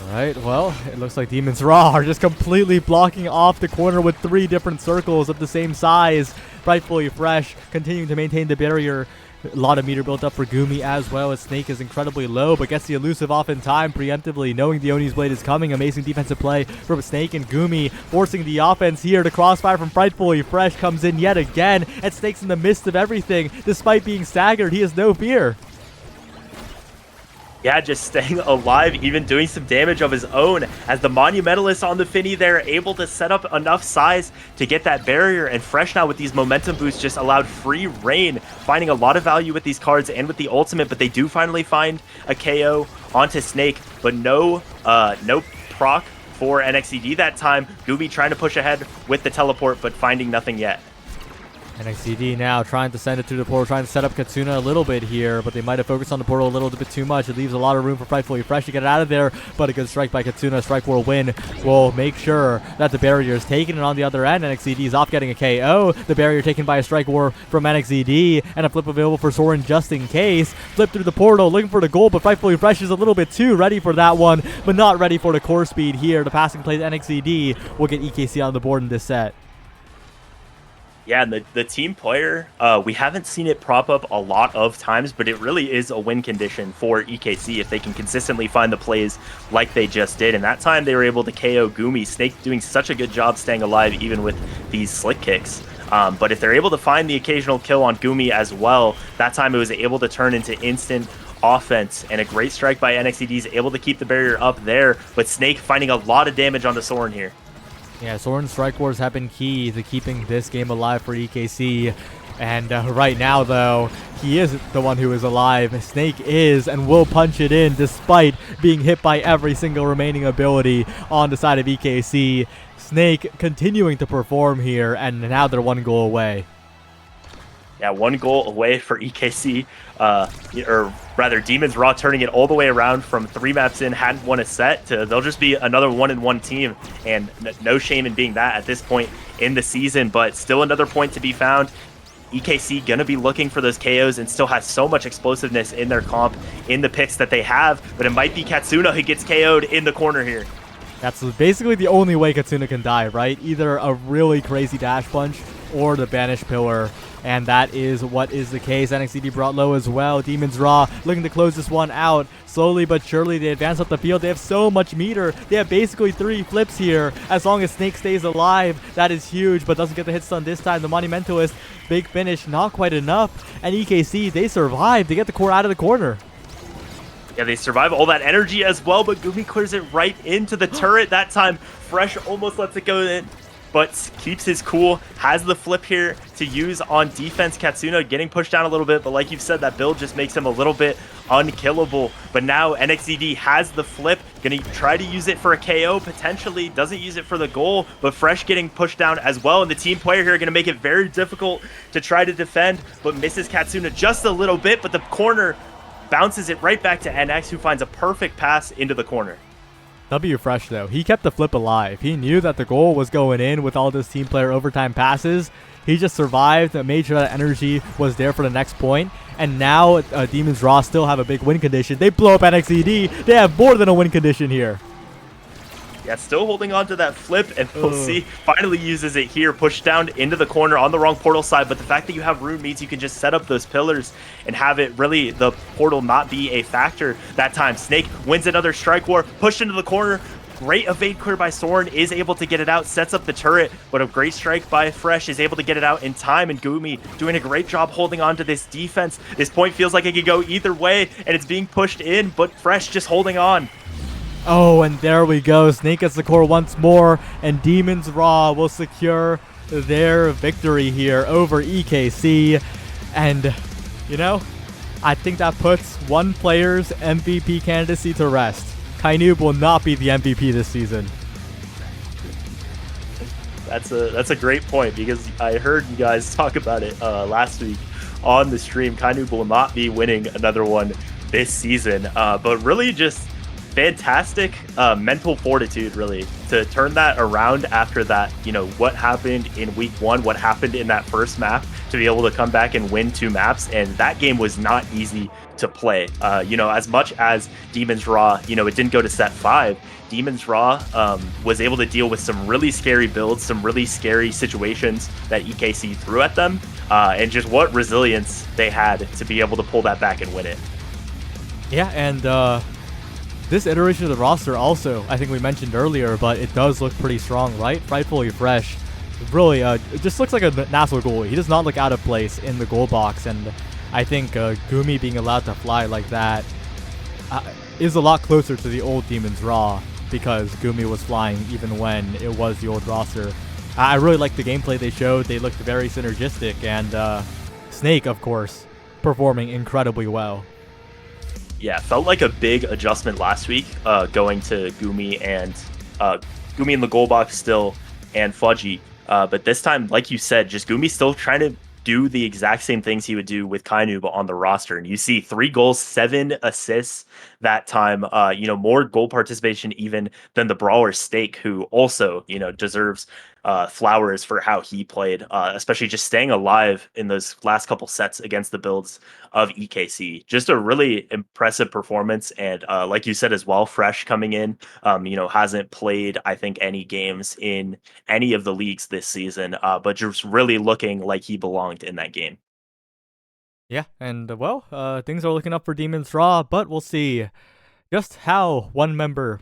Alright, well, it looks like Demons RAAAAHH are just completely blocking off the corner with 3 different circles of the same size. Frightfully Fresh continuing to maintain the barrier. A lot of meter built up for Goomy as well, as Snake is incredibly low, but gets the elusive off in time preemptively, knowing the Oni's Blade is coming. Amazing defensive play from Snake and Goomy, forcing the offense here. The crossfire from Frightfully Fresh comes in yet again, and Snake's in the midst of everything. Despite being staggered, he has no fear. Yeah, just staying alive, even doing some damage of his own, as the Monumentalist on the Finny there, able to set up enough size to get that barrier. And Fresh now with these momentum boosts just allowed free reign, finding a lot of value with these cards and with the ultimate, but they do finally find a KO onto Snake, but no proc for NXED that time. Gooby trying to push ahead with the teleport, but finding nothing yet. NXED now trying to send it through the portal, trying to set up Katsuna a little bit here, but they might have focused on the portal a little bit too much. It leaves a lot of room for Frightfully Fresh to get it out of there, but a good strike by Katsuna. Strike will win, will make sure that the barrier is taken, and on the other end, NXED is off getting a KO. The barrier taken by a strike war from NXED, and a flip available for Soren just in case. Flip through the portal, looking for the goal, but Frightfully Fresh is a little bit too ready for that one, but not ready for the core speed here. The passing play to NXED will get EKC on the board in this set. Yeah, and the team player, we haven't seen it prop up a lot of times, but it really is a win condition for EKC if they can consistently find the plays like they just did. And that time they were able to KO Goomy. Snake doing such a good job staying alive even with these slick kicks. But if they're able to find the occasional kill on Goomy as well, that time it was able to turn into instant offense, and a great strike by NXED is able to keep the barrier up there, but Snake finding a lot of damage on the Soren here. Yeah, Soren's strike wars have been key to keeping this game alive for EKC. And right now, though, he is the one who is alive. Snake is and will punch it in despite being hit by every single remaining ability on the side of EKC. Snake continuing to perform here, and now they're 1 goal away. Yeah, 1 goal away for EKC, or rather Demons RAAAAHH turning it all the way around from 3 maps in, hadn't won a set, to they'll just be another 1-1 team, and no shame in being that at this point in the season, but still another point to be found. EKC gonna be looking for those KOs and still has so much explosiveness in their comp, in the picks that they have, but it might be Katsuna who gets KO'd in the corner here. That's basically the only way Katsuna can die, right? Either a really crazy dash punch or the Banish Pillar. And that is what is the case. NXED brought low as well. Demons RAAAAHH looking to close this one out. Slowly but surely they advance up the field. They have so much meter. They have basically 3 flips here. As long as Snake stays alive, that is huge, but doesn't get the hit stun this time. The Monumentalist, big finish, not quite enough. And EKC, they survive. They get the core out of the corner. Yeah, they survive all that energy as well, but Goomy clears it right into the turret. That time, Fresh almost lets it go in, but keeps his cool, has the flip here to use on defense. Katsuna getting pushed down a little bit, but like you've said, that build just makes him a little bit unkillable. But now NXED has the flip, gonna try to use it for a KO potentially, doesn't use it for the goal, but Fresh getting pushed down as well, and the team player here gonna make it very difficult to try to defend, but misses Katsuna just a little bit, but the corner bounces it right back to NX, who finds a perfect pass into the corner. W Fresh though, he kept the flip alive. He knew that the goal was going in with all those team player overtime passes. He just survived, made sure that energy was there for the next point. And now Demons RAAAAHH still have a big win condition. They blow up NXED. They have more than a win condition here. Yeah, still holding on to that flip, and we'll see. Finally uses it here, pushed down into the corner on the wrong portal side. But the fact that you have room means you can just set up those pillars and have it really, the portal not be a factor that time. Snake wins another strike war, pushed into the corner. Great evade clear by Soren, is able to get it out, sets up the turret, but a great strike by Fresh is able to get it out in time, and Goomy doing a great job holding on to this defense. This point feels like it could go either way, and it's being pushed in, but Fresh just holding on. Oh, and there we go. Snake gets the core once more, and Demons RAAAAHH will secure their victory here over EKC. And, you know, I think that puts one player's MVP candidacy to rest. kienoob will not be the MVP this season. That's a great point, because I heard you guys talk about it last week on the stream. kienoob will not be winning another one this season, but really just fantastic mental fortitude, really, to turn that around after that, you know, what happened in week 1, what happened in that first map, to be able to come back and win 2 maps. And that game was not easy to play. You know, as much as Demons RAAAAHH, you know, it didn't go to set 5, Demons RAAAAHH was able to deal with some really scary builds, some really scary situations that EKC threw at them, and just what resilience they had to be able to pull that back and win it. Yeah, and this iteration of the roster also, I think we mentioned earlier, but it does look pretty strong, right? Frightfully Fresh. Really, it just looks like a NASL goalie. He does not look out of place in the goal box, and I think Goomy being allowed to fly like that is a lot closer to the old Demons RAAAAHH, because Goomy was flying even when it was the old roster. I really like the gameplay they showed. They looked very synergistic, and Snake, of course, performing incredibly well. Yeah, felt like a big adjustment last week, going to Goomy and in the goal box still, and Fudgy. But this time, like you said, just Goomy still trying to do the exact same things he would do with kienoob on the roster. And you see 3 goals, 7 assists that time. You know, more goal participation even than the brawler Stake, who also, you know, deserves flowers for how he played, especially just staying alive in those last couple sets against the builds of EKC. Just a really impressive performance. And like you said as well, Fresh coming in, you know, hasn't played, I think, any games in any of the leagues this season, but just really looking like he belonged in that game. Yeah, and well, things are looking up for Demons RAAAAHH, but we'll see just how one member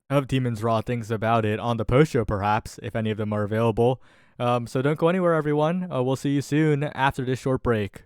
of Demons RAAAAHH thinks about it on the post show, perhaps, if any of them are available. So don't go anywhere, everyone. We'll see you soon after this short break.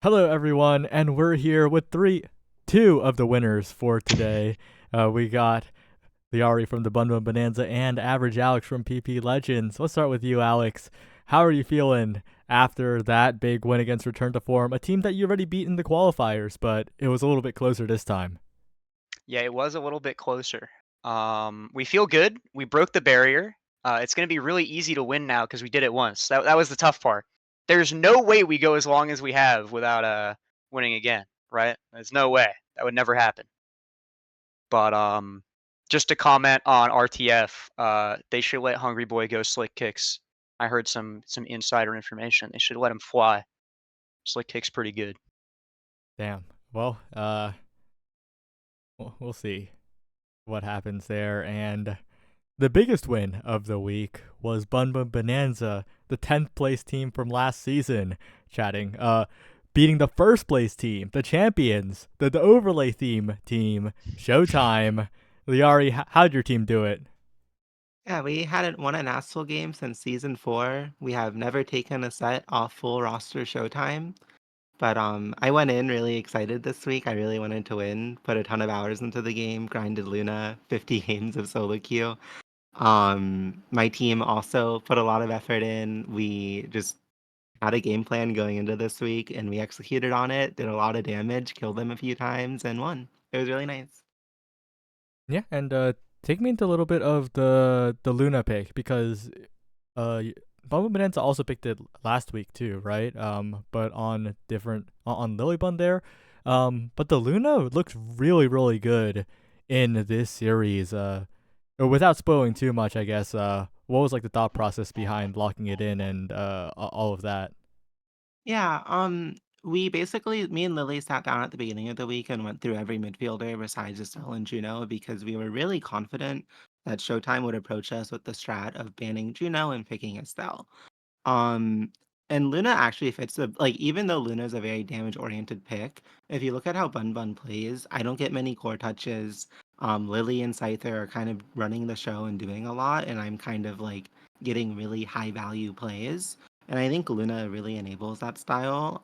Hello, everyone, and we're here with two of the winners for today. We got the Ari from the Bun Bun Bonanza and Average Alex from PP Legends. Let's start with you, Alex. How are you feeling after that big win against Return to Form, a team that you already beat in the qualifiers, but it was a little bit closer this time? Yeah, it was a little bit closer. We feel good. We broke the barrier. It's going to be really easy to win now because we did it once. That was the tough part. There's no way we go as long as we have without winning again, right? There's no way. That would never happen. But just to comment on RTF, they should let Hungry Boy go slick kicks. I heard some insider information. They should let him fly. Slick kicks pretty good. Damn. Well, we'll see what happens there. And the biggest win of the week was Bun Bun Bonanza, the 10th place team from last season, beating the first place team, the champions, the overlay theme team, Showtime. Liari, how'd your team do it? Yeah, we hadn't won a NASL game since season 4. We have never taken a set off full roster Showtime. But I went in really excited this week. I really wanted to win, put a ton of hours into the game, grinded Luna, 50 games of solo queue. My team also put a lot of effort in. We just had a game plan going into this week and we executed on it, did a lot of damage, killed them a few times, and won. It was really nice. Yeah, and take me into a little bit of the Luna pick because Bumble Bonanza also picked it last week too, right? But on different on Lilybun there. But the Luna looks really good in this series. Without spoiling too much, I guess. What was like the thought process behind locking it in and all of that? Yeah, we basically, me and Lily sat down at the beginning of the week and went through every midfielder besides Estelle and Juno because we were really confident that Showtime would approach us with the strat of banning Juno and picking Estelle. Um, and Luna actually fits even though Luna's a very damage-oriented pick, if you look at how Bun Bun plays, I don't get many core touches. Lily and Scyther are kind of running the show and doing a lot, and I'm kind of like getting really high-value plays. And I think Luna really enables that style.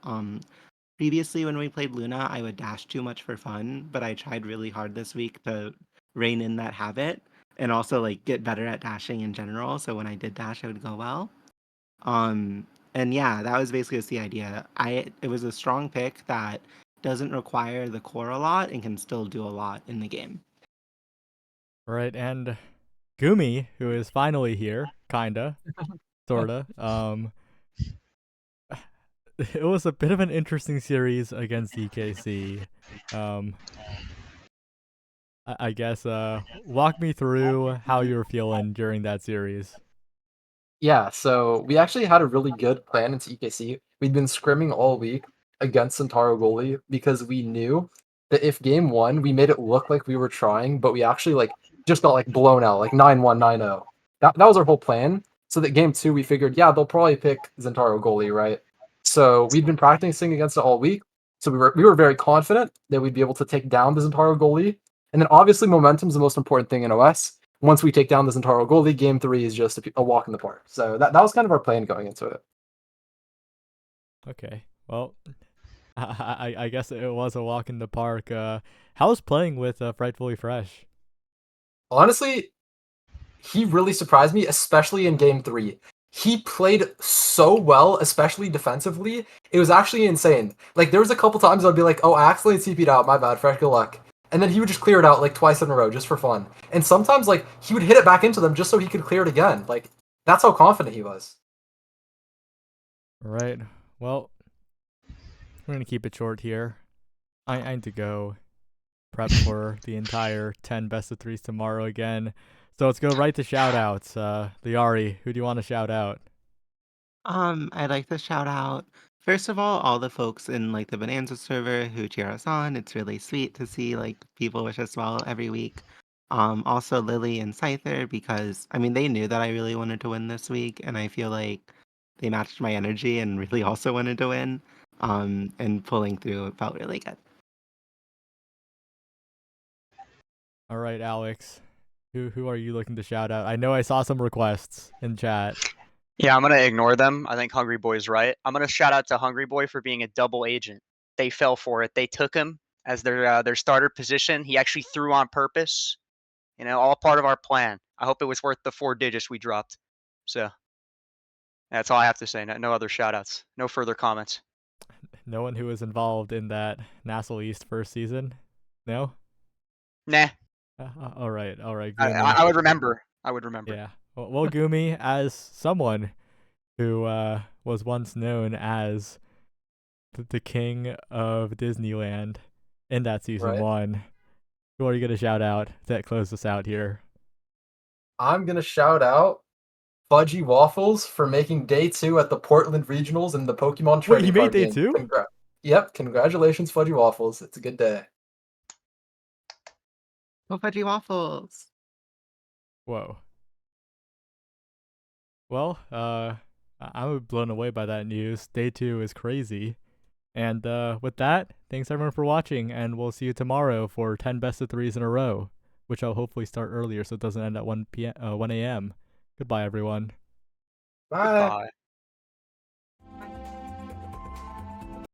Previously, when we played Luna, I would dash too much for fun, but I tried really hard this week to rein in that habit and also like get better at dashing in general. So when I did dash, it would go well. Um, and yeah, that was basically just the idea. It was a strong pick that doesn't require the core a lot and can still do a lot in the game. Right, and Gumi, who is finally here, kinda, sorta. It was a bit of an interesting series against EKC. Um, I guess walk me through how you were feeling during that series. Yeah, so we actually had a really good plan into EKC. We'd been scrimming all week against Zentaro Goalie because we knew that if game one we made it look like we were trying, but we actually just got blown out, like 9-1, 9-0. That was our whole plan. So that game two we figured, yeah, they'll probably pick Zentaro Goalie, right? So we'd been practicing against it all week. So we were very confident that we'd be able to take down the Zentaro Goalie. And then obviously momentum is the most important thing in OS. Once we take down the Zentaro Goalie, game three is just a walk in the park. So that was kind of our plan going into it. Okay, well, I guess it was a walk in the park. How was playing with Frightfully Fresh? Honestly, he really surprised me, especially in game three. He played so well, especially defensively. It was actually insane. Like, there was a couple times I'd be like, oh, I accidentally TP'd out, my bad, fresh good luck. And then he would just clear it out like twice in a row just for fun. And sometimes he would hit it back into them just so he could clear it again. Like, that's how confident he was. Right. Well, we're gonna keep it short here. I need to go prep for the entire 10 best of threes tomorrow again. So let's go right to shout outs. Liari, who do you want to shout out? I'd like to shout out, first of all the folks in like the Bonanza server who cheer us on. It's really sweet to see like people wish us well every week. Also Lily and Scyther because I mean they knew that I really wanted to win this week, and I feel like they matched my energy and really also wanted to win. And pulling through it felt really good. All right, Alex. Who are you looking to shout out? I know I saw some requests in chat. Yeah, I'm gonna ignore them. I think Hungry Boy's right. I'm gonna shout out to Hungry Boy for being a double agent. They fell for it. They took him as their starter position. He actually threw on purpose. You know, all part of our plan. I hope it was worth the 4 digits we dropped. So that's all I have to say. No other shout outs. No further comments. No one who was involved in that NASL East first season? No? Nah. All right, I Goomy. would remember. I would remember. Yeah. Well, Goomy, as someone who was once known as the king of Disneyland in that season Right. 1, who are you gonna shout out that close us out here? I'm gonna shout out Fudgy Waffles for making day 2 at the Portland Regionals in the Pokemon Wait, he trading made card day game. 2? Yep, congratulations, Fudgy Waffles. It's a good day. Go Fudgy Waffles. Whoa. Well, I'm blown away by that news. Day 2 is crazy. And with that, thanks everyone for watching, and we'll see you tomorrow for 10 best of 3s in a row, which I'll hopefully start earlier so it doesn't end at 1 a.m. Goodbye, everyone. Bye. Goodbye.